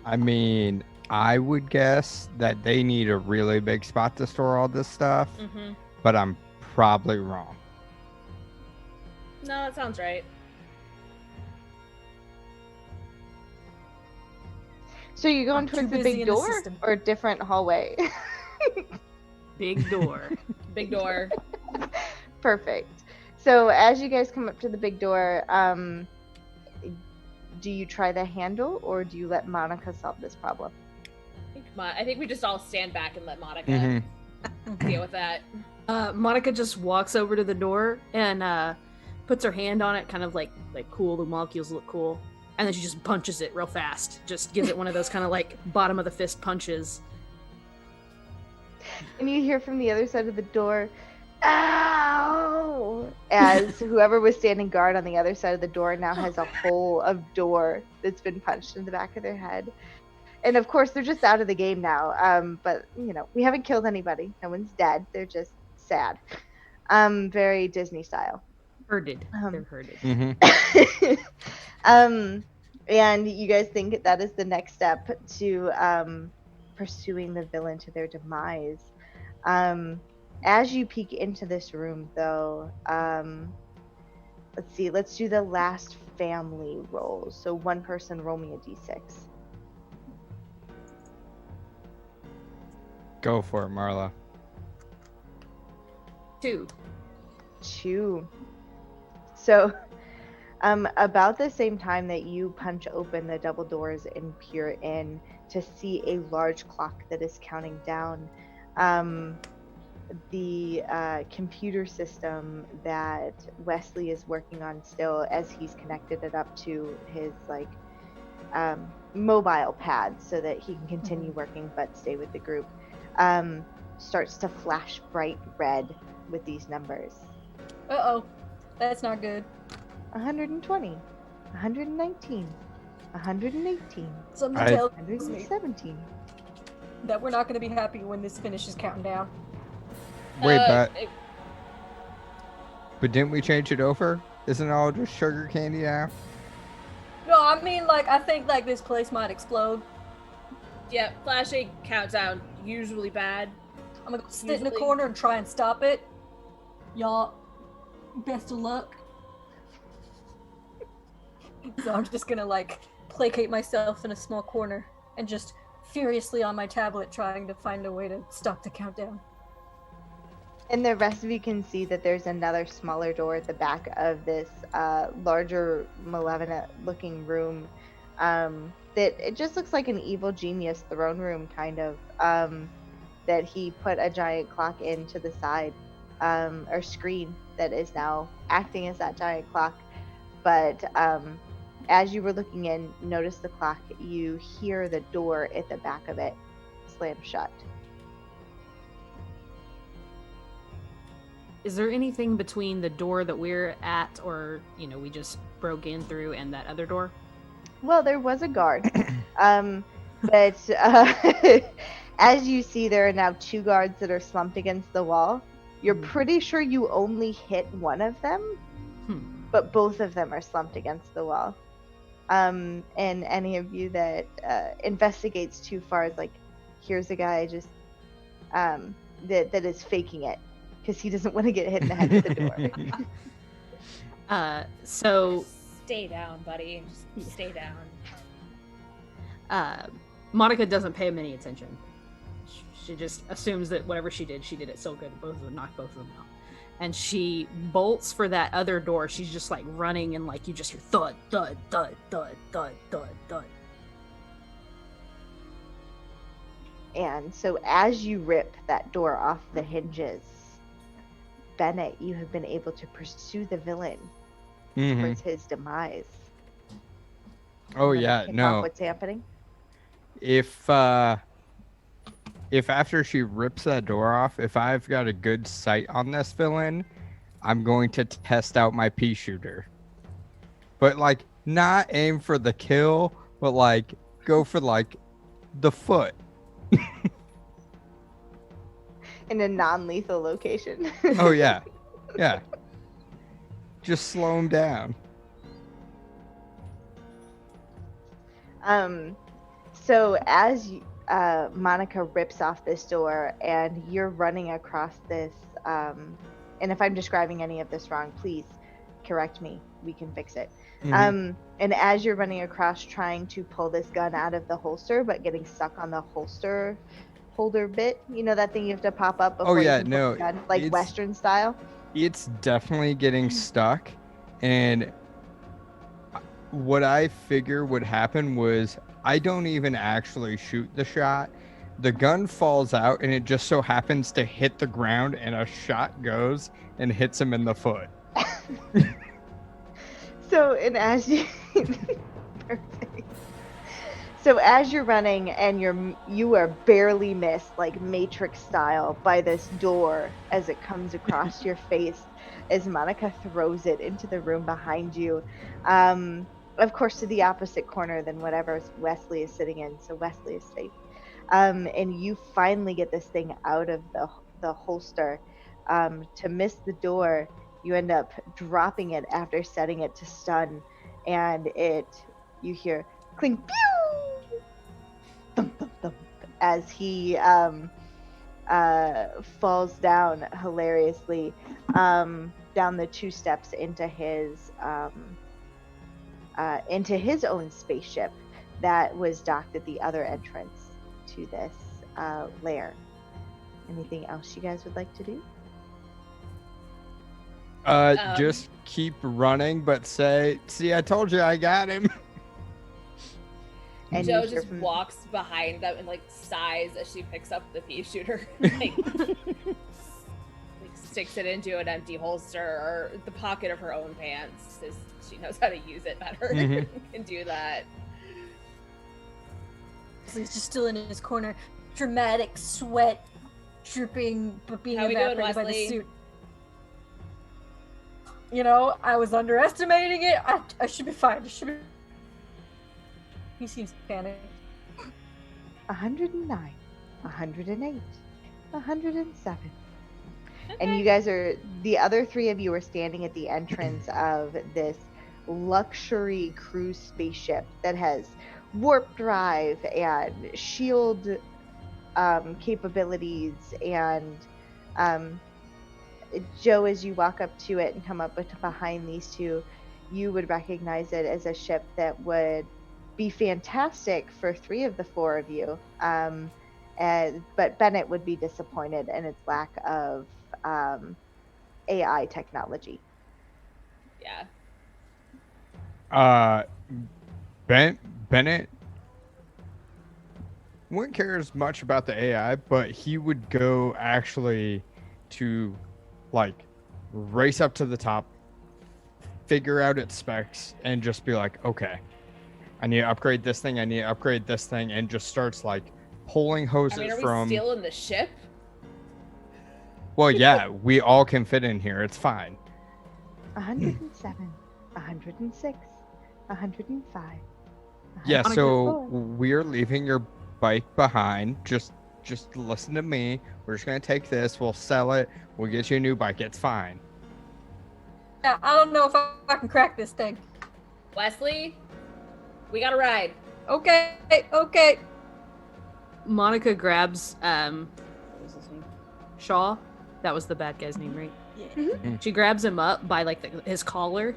I mean, I would guess that they need a really big spot to store all this stuff, Mm-hmm. but I'm probably wrong. No, that sounds right. So you're going I'm too towards the busy big in the door system. or a different hallway? Big door. Big door. Perfect. So as you guys come up to the big door, do you try the handle or do you let Monica solve this problem? I think we just all stand back and let Monica Mhm. deal with that. Monica just walks over to the door and puts her hand on it, kind of like cool. The molecules look cool, and then she just punches it real fast. Just gives it one of those kind of like bottom of the fist punches. And you hear from the other side of the door, "Ow!" As whoever was standing guard on the other side of the door now has a hole of door that's been punched in the back of their head. And of course, they're just out of the game now. But we haven't killed anybody. No one's dead. They're just sad. Very Disney style. Herded. Um, They're herded. Mhm. And you guys think that is the next step to pursuing the villain to their demise. As you peek into this room, though, let's see. Let's do the last family roll. So one person roll me a d6. Go for it, Marla. 2. 2. So, about the same time that you punch open the double doors and peer in to see a large clock that is counting down, the computer system that Wesley is working on still, as he's connected it up to his mobile pad so that he can continue working but stay with the group, starts to flash bright red with these numbers. Uh-oh. That's not good. 120, 119, 118, Something tells me 117. that we're not going to be happy when this finishes counting down. Wait, but didn't we change it over? Isn't it all just sugar candy now? No, I mean, like, I think, like, this place might explode. Yeah, flashing countdown, usually bad. I'm gonna sit in a corner and try and stop it. Y'all, best of luck. So I'm just gonna, like, placate myself in a small corner and just furiously on my tablet trying to find a way to stop the countdown. And the rest of you can see that there's another smaller door at the back of this larger, malevolent-looking room that it just looks like an evil genius throne room, kind of, that he put a giant clock into the side, or screen that is now acting as that giant clock. But as you were looking in, notice the clock, you hear the door at the back of it slam shut. Is there anything between the door that we're at, or we just broke in through, and that other door? Well, there was a guard, but as you see, there are now 2 guards that are slumped against the wall. You're pretty sure you only hit one of them, but both of them are slumped against the wall. And any of you that investigates too far is like, here's a guy just that is faking it because he doesn't want to get hit in the head with the door. So stay down, buddy. Just stay down. Monica doesn't pay him any attention. She just assumes that whatever she did it so good. Both of them knocked both of them out. And she bolts for that other door. She's just like running, and like you just hear thud, thud, thud, thud, thud, thud, thud. And so as you rip that door off the hinges, Bennett, you have been able to pursue the villain towards his demise. Oh yeah, no. What's happening? If after she rips that door off, if I've got a good sight on this villain, I'm going to test out my pea shooter. But like, not aim for the kill, but like go for like the foot. In a non-lethal location. Oh yeah, yeah. Just slow him down. So as Monica rips off this door and you're running across this, and if I'm describing any of this wrong, please correct me. We can fix it. And as you're running across trying to pull this gun out of the holster, but getting stuck on the holster holder bit, that thing you have to pop up before you can pull the gun, like Western style? It's definitely getting stuck, and what I figure would happen was I don't even actually shoot the shot. The gun falls out, and it just so happens to hit the ground, and a shot goes and hits him in the foot. So, and as you... Perfect. So as you're running and you are barely missed, like Matrix style, by this door as it comes across your face, as Monica throws it into the room behind you. Of course, to the opposite corner than whatever Wesley is sitting in, so Wesley is safe. And you finally get this thing out of the holster. To miss the door, you end up dropping it after setting it to stun, and you hear clink, pew, thump, thump, thump, as he falls down hilariously down the 2 steps into his own spaceship that was docked at the other entrance to this lair. Anything else you guys would like to do? Just keep running, but see, I told you I got him. And Joe just walks behind them and like sighs as she picks up the pea shooter. Like, sticks it into an empty holster or the pocket of her own pants. She knows how to use it better. Mhm. Can do that. So he's just still in his corner, dramatic sweat dripping, but being How we doing, evaporated by the Wesley? suit. You know, I was underestimating it. I should be fine. He seems panicked. 109, 108, 107. Okay. And you guys are, the other three of you are standing at the entrance of this luxury cruise spaceship that has warp drive and shield capabilities. And Joe, as you walk up to it and come up behind these two, you would recognize it as a ship that would be fantastic for three of the four of you. But Bennett would be disappointed in its lack of AI technology. Yeah. Bennett wouldn't care as much about the AI, but he would go actually to like race up to the top, figure out its specs, and just be like, okay, I need to upgrade this thing, and just starts like pulling hoses I mean, are we from. stealing the ship? Well, yeah, we all can fit in here. It's fine. 107, 106, 105. Yeah, Monica, so we're leaving your bike behind. Just listen to me. We're just gonna take this. We'll sell it. We'll get you a new bike. It's fine. Yeah, I don't know if I can crack this thing. Wesley, we got to ride. Okay. Monica grabs what was his name? Shaw. That was the bad guy's name, right? Yeah. She grabs him up by like his collar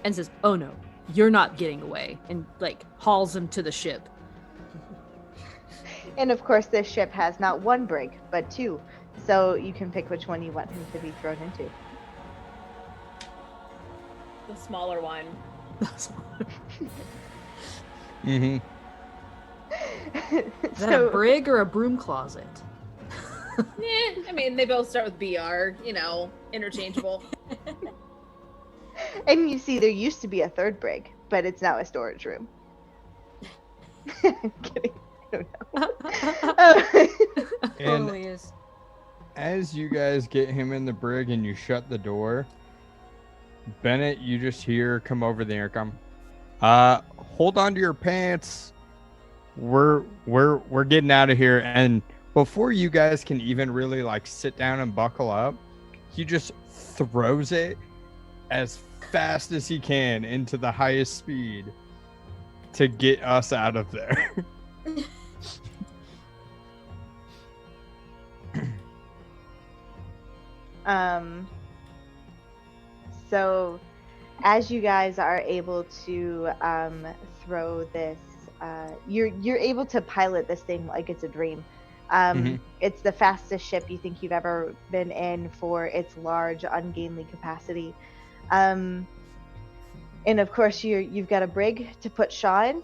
and says, "Oh no, you're not getting away," and like hauls him to the ship. And of course, this ship has not one brig, but two. So you can pick which one you want him to be thrown into. The smaller one. Mm-hmm. Is that a brig or a broom closet? I mean, they both start with BR, interchangeable. And you see, there used to be a third brig, but it's now a storage room. I'm kidding. I don't know. And Totally is. as you guys get him in the brig and you shut the door, Bennett, you just hear come over the intercom. Hold on to your pants. We're getting out of here. And before you guys can even really like sit down and buckle up, he just throws it as fast as he can into the highest speed to get us out of there. So as you guys are able to throw this, you're able to pilot this thing like it's a dream. It's the fastest ship you think you've ever been in for its large, ungainly capacity. And of course, you've got a brig to put Shaw in.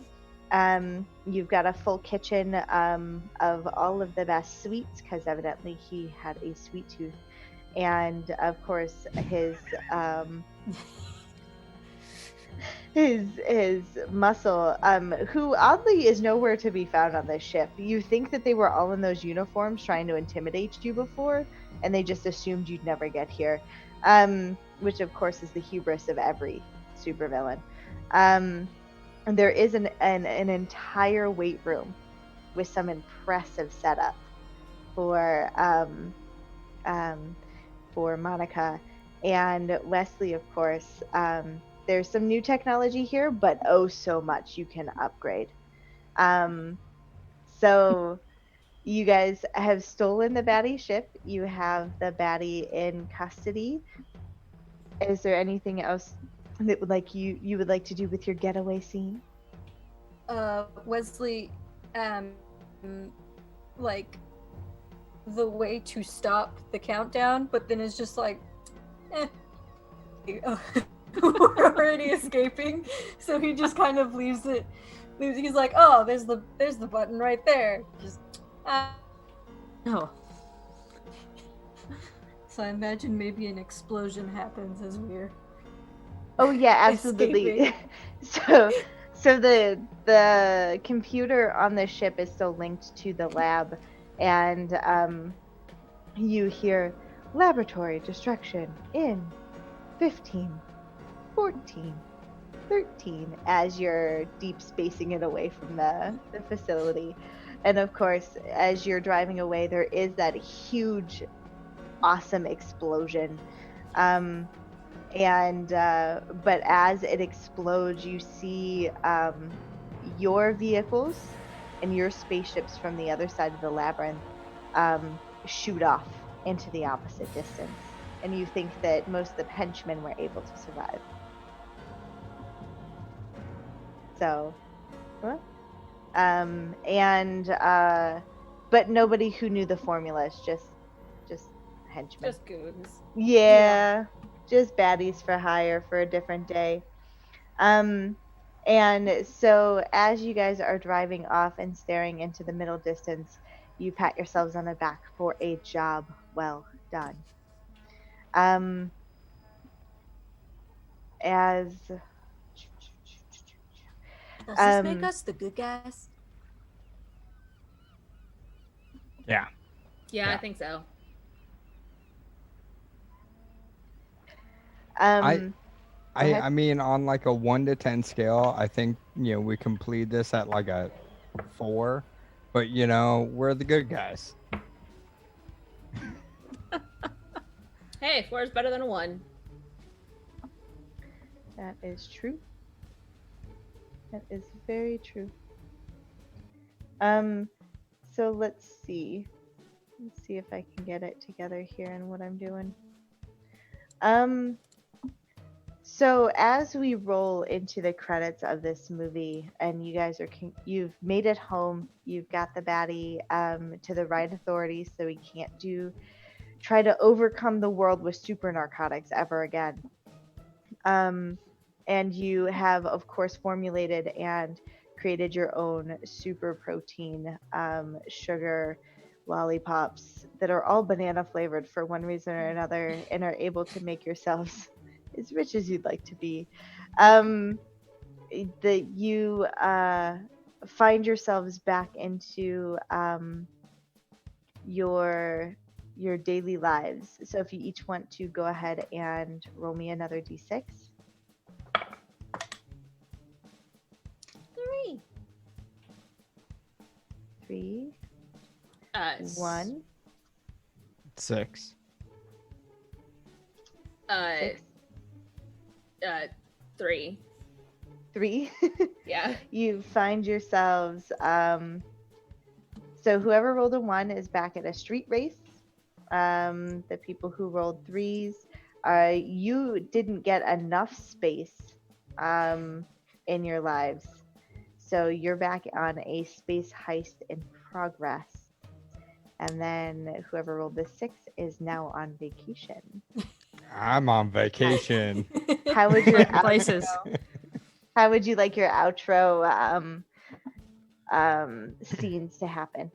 You've got a full kitchen of all of the best sweets, because evidently he had a sweet tooth. And of course, his muscle, who oddly is nowhere to be found on this ship. You think that they were all in those uniforms trying to intimidate you before, and they just assumed you'd never get here, which of course is the hubris of every supervillain. And there is an entire weight room with some impressive setup for Monica and Wesley, of course. There's some new technology here, but oh so much you can upgrade. So you guys have stolen the baddie ship. You have the baddie in custody. Is there anything else that you would like to do with your getaway scene? Wesley, like the way to stop the countdown, but then it's just like, we're already escaping, so he just kind of leaves it. He's like, oh, there's the button right there. Just Oh. So I imagine maybe an explosion happens as we're Oh yeah, absolutely. escaping. So the computer on the ship is still linked to the lab, and you hear laboratory destruction in 15, 14, 13 as you're deep spacing it away from the facility. And of course, as you're driving away, there is that huge, awesome explosion. But as it explodes, you see your vehicles and your spaceships from the other side of the labyrinth shoot off into the opposite distance. And you think that most of the henchmen were able to survive. So, what? But nobody who knew the formulas, just henchmen. Just goons. Yeah, just baddies for hire for a different day. And so as you guys are driving off and staring into the middle distance, you pat yourselves on the back for a job well done. As Does this make us the good guys? Yeah. Yeah, I Yeah. think so. go ahead. I mean, on like a 1 to 10 scale, I think, we complete this at like a 4, but we're the good guys. Hey, 4 is better than a 1. That is true. That is very true. So let's see. Let's see if I can get it together here and what I'm doing. So as we roll into the credits of this movie, and you guys you've made it home, you've got the baddie to the right authorities, so we can't try to overcome the world with super narcotics ever again. And you have, of course, formulated and created your own super protein sugar lollipops that are all banana flavored for one reason or another, and are able to make yourselves as rich as you'd like to be. That you find yourselves back into your daily lives. So if you each want to go ahead and roll me another d6. 3. 3, 1, 6. 6, 3. 3. Yeah. You find yourselves. So whoever rolled a 1 is back at a street race. The people who rolled 3s, you didn't get enough space in your lives. So you're back on a space heist in progress. And then whoever rolled the 6 is now on vacation. I'm on vacation. How would your Places. how would you like your outro scenes to happen?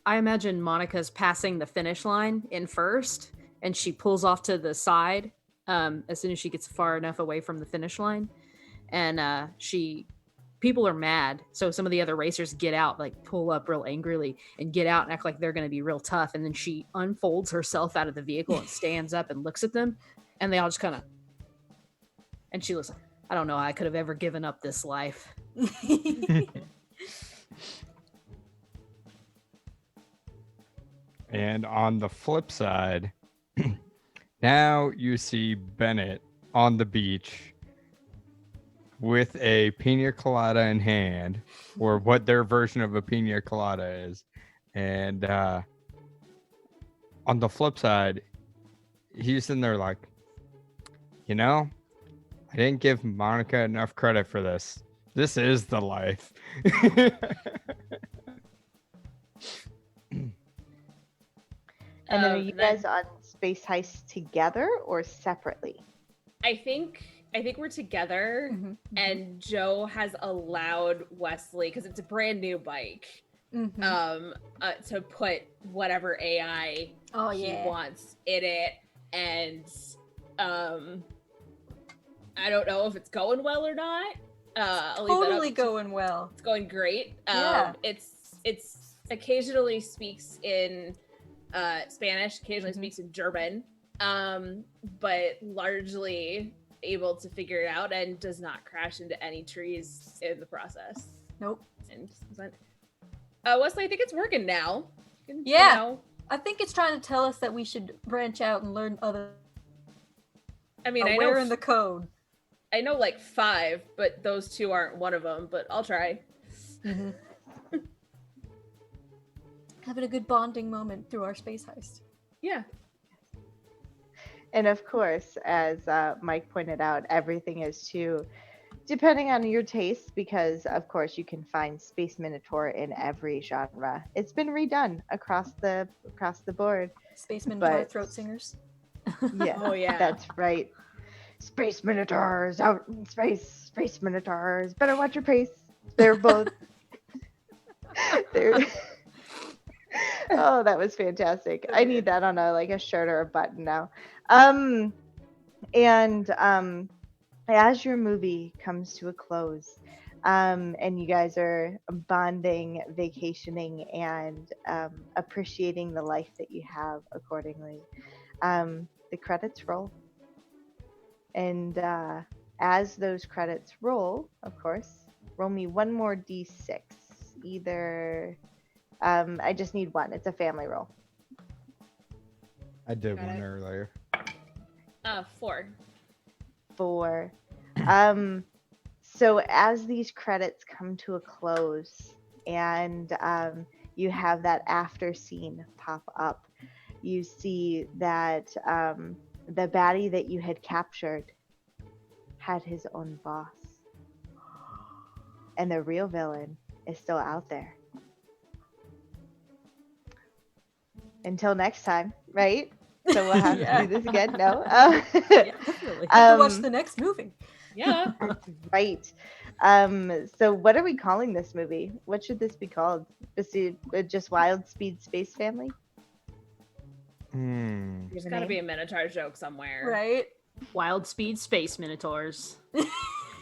I imagine Monica's passing the finish line in first, and she pulls off to the side as soon as she gets far enough away from the finish line. And people are mad, so some of the other racers get out, like pull up real angrily and get out and act like they're going to be real tough. And then she unfolds herself out of the vehicle and stands up and looks at them, and they all just kind of. And she looks like, I don't know, I could have ever given up this life. And on the flip side, now you see Bennett on the beach with a pina colada in hand, or what their version of a pina colada is. And on the flip side, he's in there like, I didn't give Monica enough credit for this. This is the life. And then are you guys on space heist together or separately? I think we're together, Mhm. and Joe has allowed Wesley, because it's a brand new bike, to put whatever AI Oh he yeah. wants in it, and I don't know if it's going well or not. I'll leave that Totally up going well. It's going great. Yeah. It's occasionally speaks in Spanish, occasionally Mhm. speaks in German, but largely able to figure it out and does not crash into any trees in the process. Nope. And Wesley, I think it's working now. You Yeah. know, I think it's trying to tell us that we should branch out and learn other. I mean, Where in the code? I know like 5, but those 2 aren't one of them. But I'll try. Mm-hmm. Having a good bonding moment through our space heist. Yeah. And of course, as Mike pointed out, everything is too depending on your taste, because of course you can find Space Minotaur in every genre. It's been redone across the board. Space Minotaur But- throat singers. Yeah, Oh yeah. that's right. Space Minotaurs out in space. Space Minotaurs, better watch your pace. They're both. They're. Oh, that was fantastic. I need that on a shirt or a button now. And as your movie comes to a close, and you guys are bonding, vacationing, and appreciating the life that you have accordingly, the credits roll. And as those credits roll, of course, roll me one more d6. Either, I just need one. It's a family roll. I did Got one it. earlier. 4. 4. So as these credits come to a close, and you have that after scene pop up, you see that the baddie that you had captured had his own boss, and the real villain is still out there. Until next time, right? So we'll have Yeah. to do this again. No. Yeah, definitely. Have to watch the next movie. Yeah. Right. So what are we calling this movie? What should this be called? Just Wild Speed Space Family? There's got to be a Minotaur joke somewhere. Right? Wild Speed Space Minotaurs.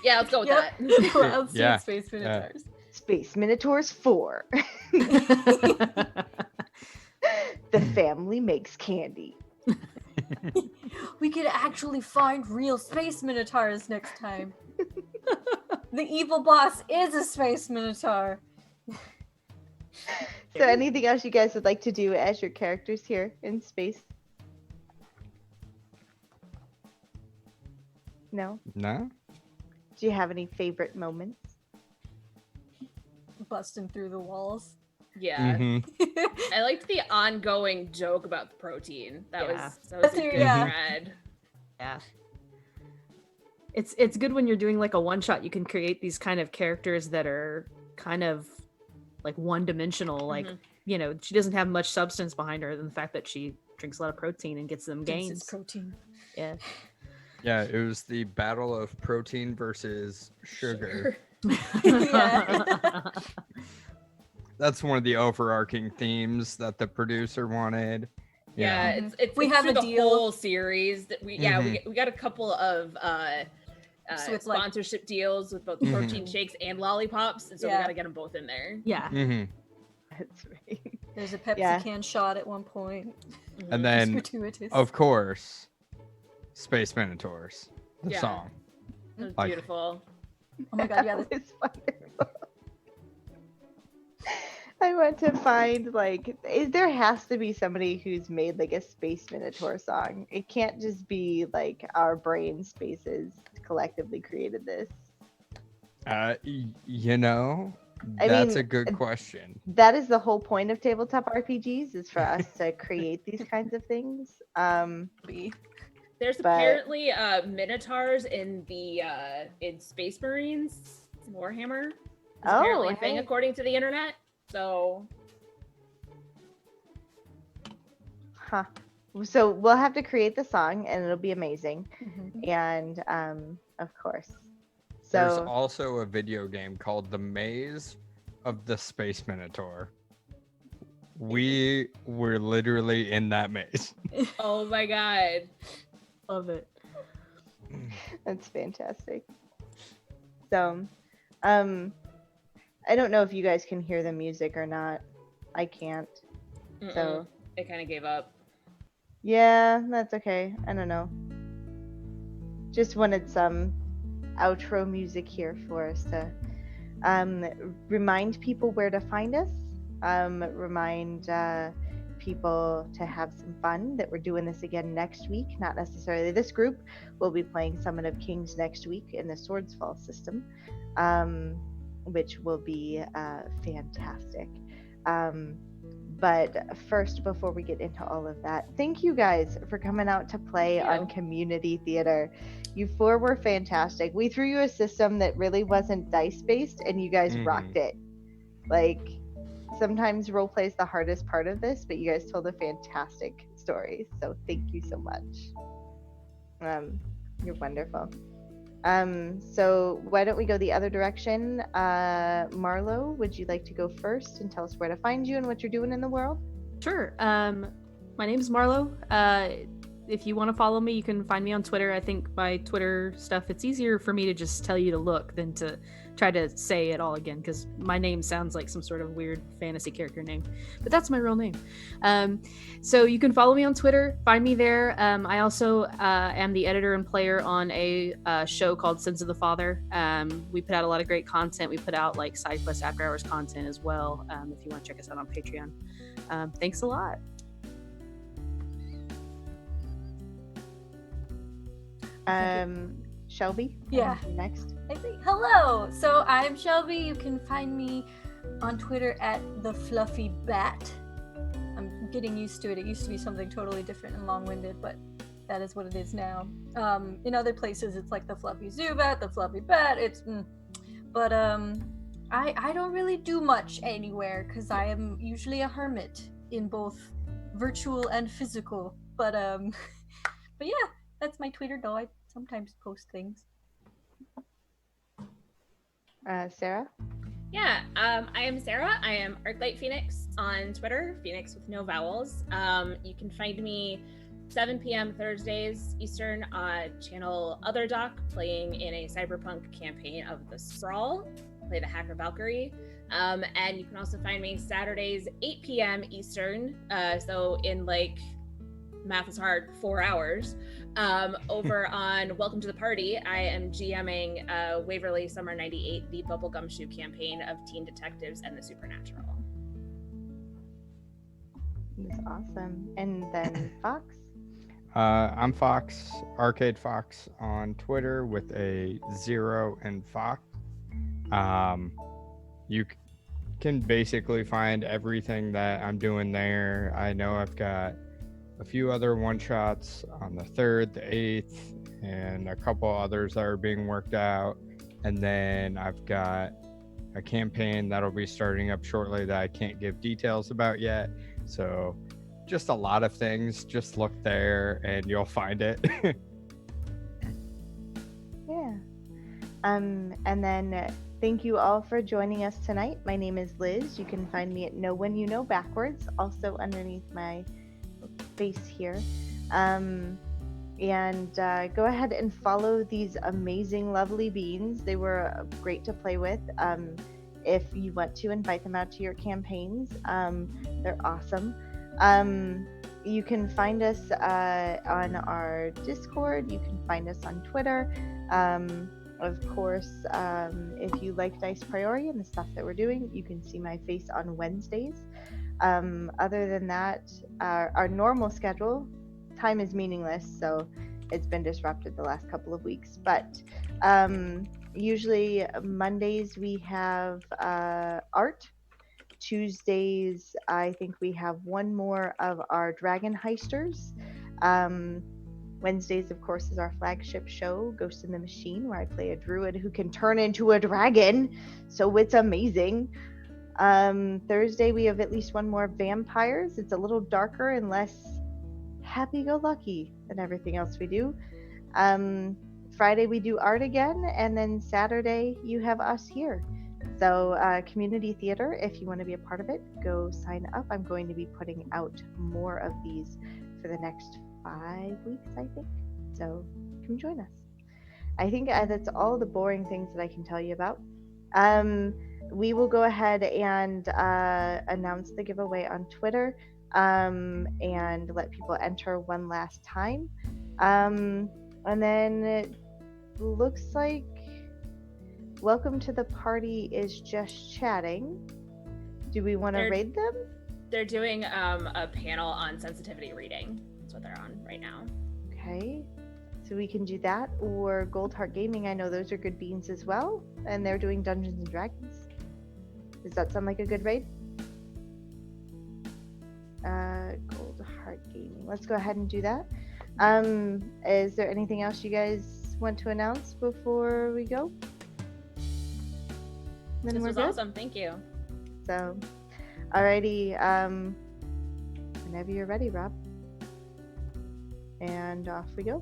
Yeah, let's go with Yep. that. Wild Speed Yeah. Space Minotaurs. Space Minotaurs 4. The family makes candy. We could actually find real space minotaurs next time. The evil boss is a space minotaur. So anything else you guys would like to do as your characters here in space? No? No? Do you have any favorite moments? Busting through the walls. Yeah. Mhm. I liked the ongoing joke about the protein. That Yeah. was a good Yeah. thread. Yeah. It's good when you're doing like a one shot. You can create these kind of characters that are kind of like one dimensional. Like, Mhm. you know, she doesn't have much substance behind her than the fact that she drinks a lot of protein and gets them Thinks gains. it's protein. Yeah. Yeah, it was the battle of protein versus sugar. Yeah. That's one of the overarching themes that the producer wanted. Yeah, Mhm. it's We it's have through a the deal. whole series that we Mhm. we got a couple of So it's like- sponsorship deals with both Mhm. protein shakes and lollipops, and so we Yeah. got to get them both in there. Yeah. hmm That's right. There's a Pepsi Yeah. can shot at one point. Mhm. And It's then, gratuitous. of course, Space Minotaurs, the Yeah. song. It was like- beautiful. Oh my god, yeah. That was wonderful. I want to find there has to be somebody who's made like a Space Minotaur song. It can't just be like our brain spaces collectively created this. You know, I that's mean, a good question. That is the whole point of tabletop RPGs, is for us to create these kinds of things. There's But- apparently minotaurs in the in Space Marines in Warhammer. It's apparently a thing hey. according to the internet. So Huh. So we'll have to create the song, and it'll be amazing. Mhm. And of course, There's so also a video game called The Maze of the Space Minotaur. We were literally in that maze. Oh my god. Love it. That's fantastic. So, um, I don't know if you guys can hear the music or not. I can't. Mm-mm. So, It kind of gave up. yeah, that's okay. I don't know. Just wanted some outro music here for us to remind people where to find us. Remind people to have some fun, that we're doing this again next week. Not necessarily this group. We'll be playing Summon of Kings next week in the Swords Fall system, which will be fantastic. But first, before we get into all of that, thank you guys for coming out to play Thank you. on Community Theater. You four were fantastic. We threw you a system that really wasn't dice based, and you guys rocked it. Like, sometimes roleplay is the hardest part of this, but you guys told a fantastic story. So thank you so much. You're wonderful. So why don't we go the other direction? Marlo, would you like to go first and tell us where to find you and what you're doing in the world? Sure. My name is Marlo. If you want to follow me, you can find me on Twitter. I think my Twitter stuff, it's easier for me to just tell you to look than to try to say it all again, because my name sounds like some sort of weird fantasy character name, but that's my real name. So you can follow me on Twitter, find me there. I also am the editor and player on a show called Sins of the Father. We put out a lot of great content. We put out like side quest after hours content as well. If you want to check us out on Patreon. Thanks a lot. Shelby? Yeah. Next. I think hello. So I'm Shelby. You can find me on Twitter at the Fluffy Bat. I'm getting used to it. It used to be something totally different and long-winded, but that is what it is now. In other places, it's like the Fluffy Zubat, the Fluffy Bat. But I don't really do much anywhere because I am usually a hermit in both virtual and physical. But but yeah, that's my Twitter though. I sometimes post things. Sarah? Yeah, I am Sarah. I am Arclight Phoenix on Twitter, Phoenix with no vowels. You can find me 7 p.m. Thursdays Eastern on channel Other Doc, playing in a cyberpunk campaign of The Sprawl, play the Hacker Valkyrie. And you can also find me Saturdays 8 p.m. Eastern, so in like, math is hard, 4 hours, over on Welcome to the Party. I am GMing Waverly Summer 98, the Bubblegum Shoe campaign of teen detectives and the supernatural. That's awesome. And then Fox? I'm Fox, Arcade Fox on Twitter with a 0 and Fox. You can basically find everything that I'm doing there. I know I've got a few other one-shots on the 3rd, the 8th, and a couple others that are being worked out. And then I've got a campaign that'll be starting up shortly that I can't give details about yet. So just a lot of things. Just look there and you'll find it. Yeah. And then thank you all for joining us tonight. My name is Liz. You can find me at Know When You Know Backwards, also underneath my face here. And go ahead and follow these amazing, lovely beans. They were great to play with. If you want to invite them out to your campaigns, they're awesome. You can find us on our Discord. You can find us on Twitter. Of course, if you like Dice Priority and the stuff that we're doing, you can see my face on Wednesdays. Other than that, our normal schedule, time is meaningless, so it's been disrupted the last couple of weeks. But usually Mondays we have art. Tuesdays, I think we have one more of our Dragon Heisters. Wednesdays, of course, is our flagship show, Ghost in the Machine, where I play a druid who can turn into a dragon. So it's amazing. Thursday, we have at least one more vampires. It's a little darker and less happy-go-lucky than everything else we do. Friday, we do art again. And then Saturday, you have us here. So, community theater, if you want to be a part of it, go sign up. I'm going to be putting out more of these for the next 5 weeks, I think. So, come join us. I think that's all the boring things that I can tell you about. We will go ahead and announce the giveaway on Twitter and let people enter one last time. And then it looks like Welcome to the Party is just chatting. Do we want to raid them? They're doing a panel on sensitivity reading. That's what they're on right now. Okay. So we can do that. Or Gold Heart Gaming, I know those are good beans as well. And they're doing Dungeons and Dragons. Does that sound like a good raid? Gold Heart Gaming. Let's go ahead and do that. Is there anything else you guys want to announce before we go? Then This we're was good? awesome. Thank you. So, alrighty. Whenever you're ready, Rob. And off we go.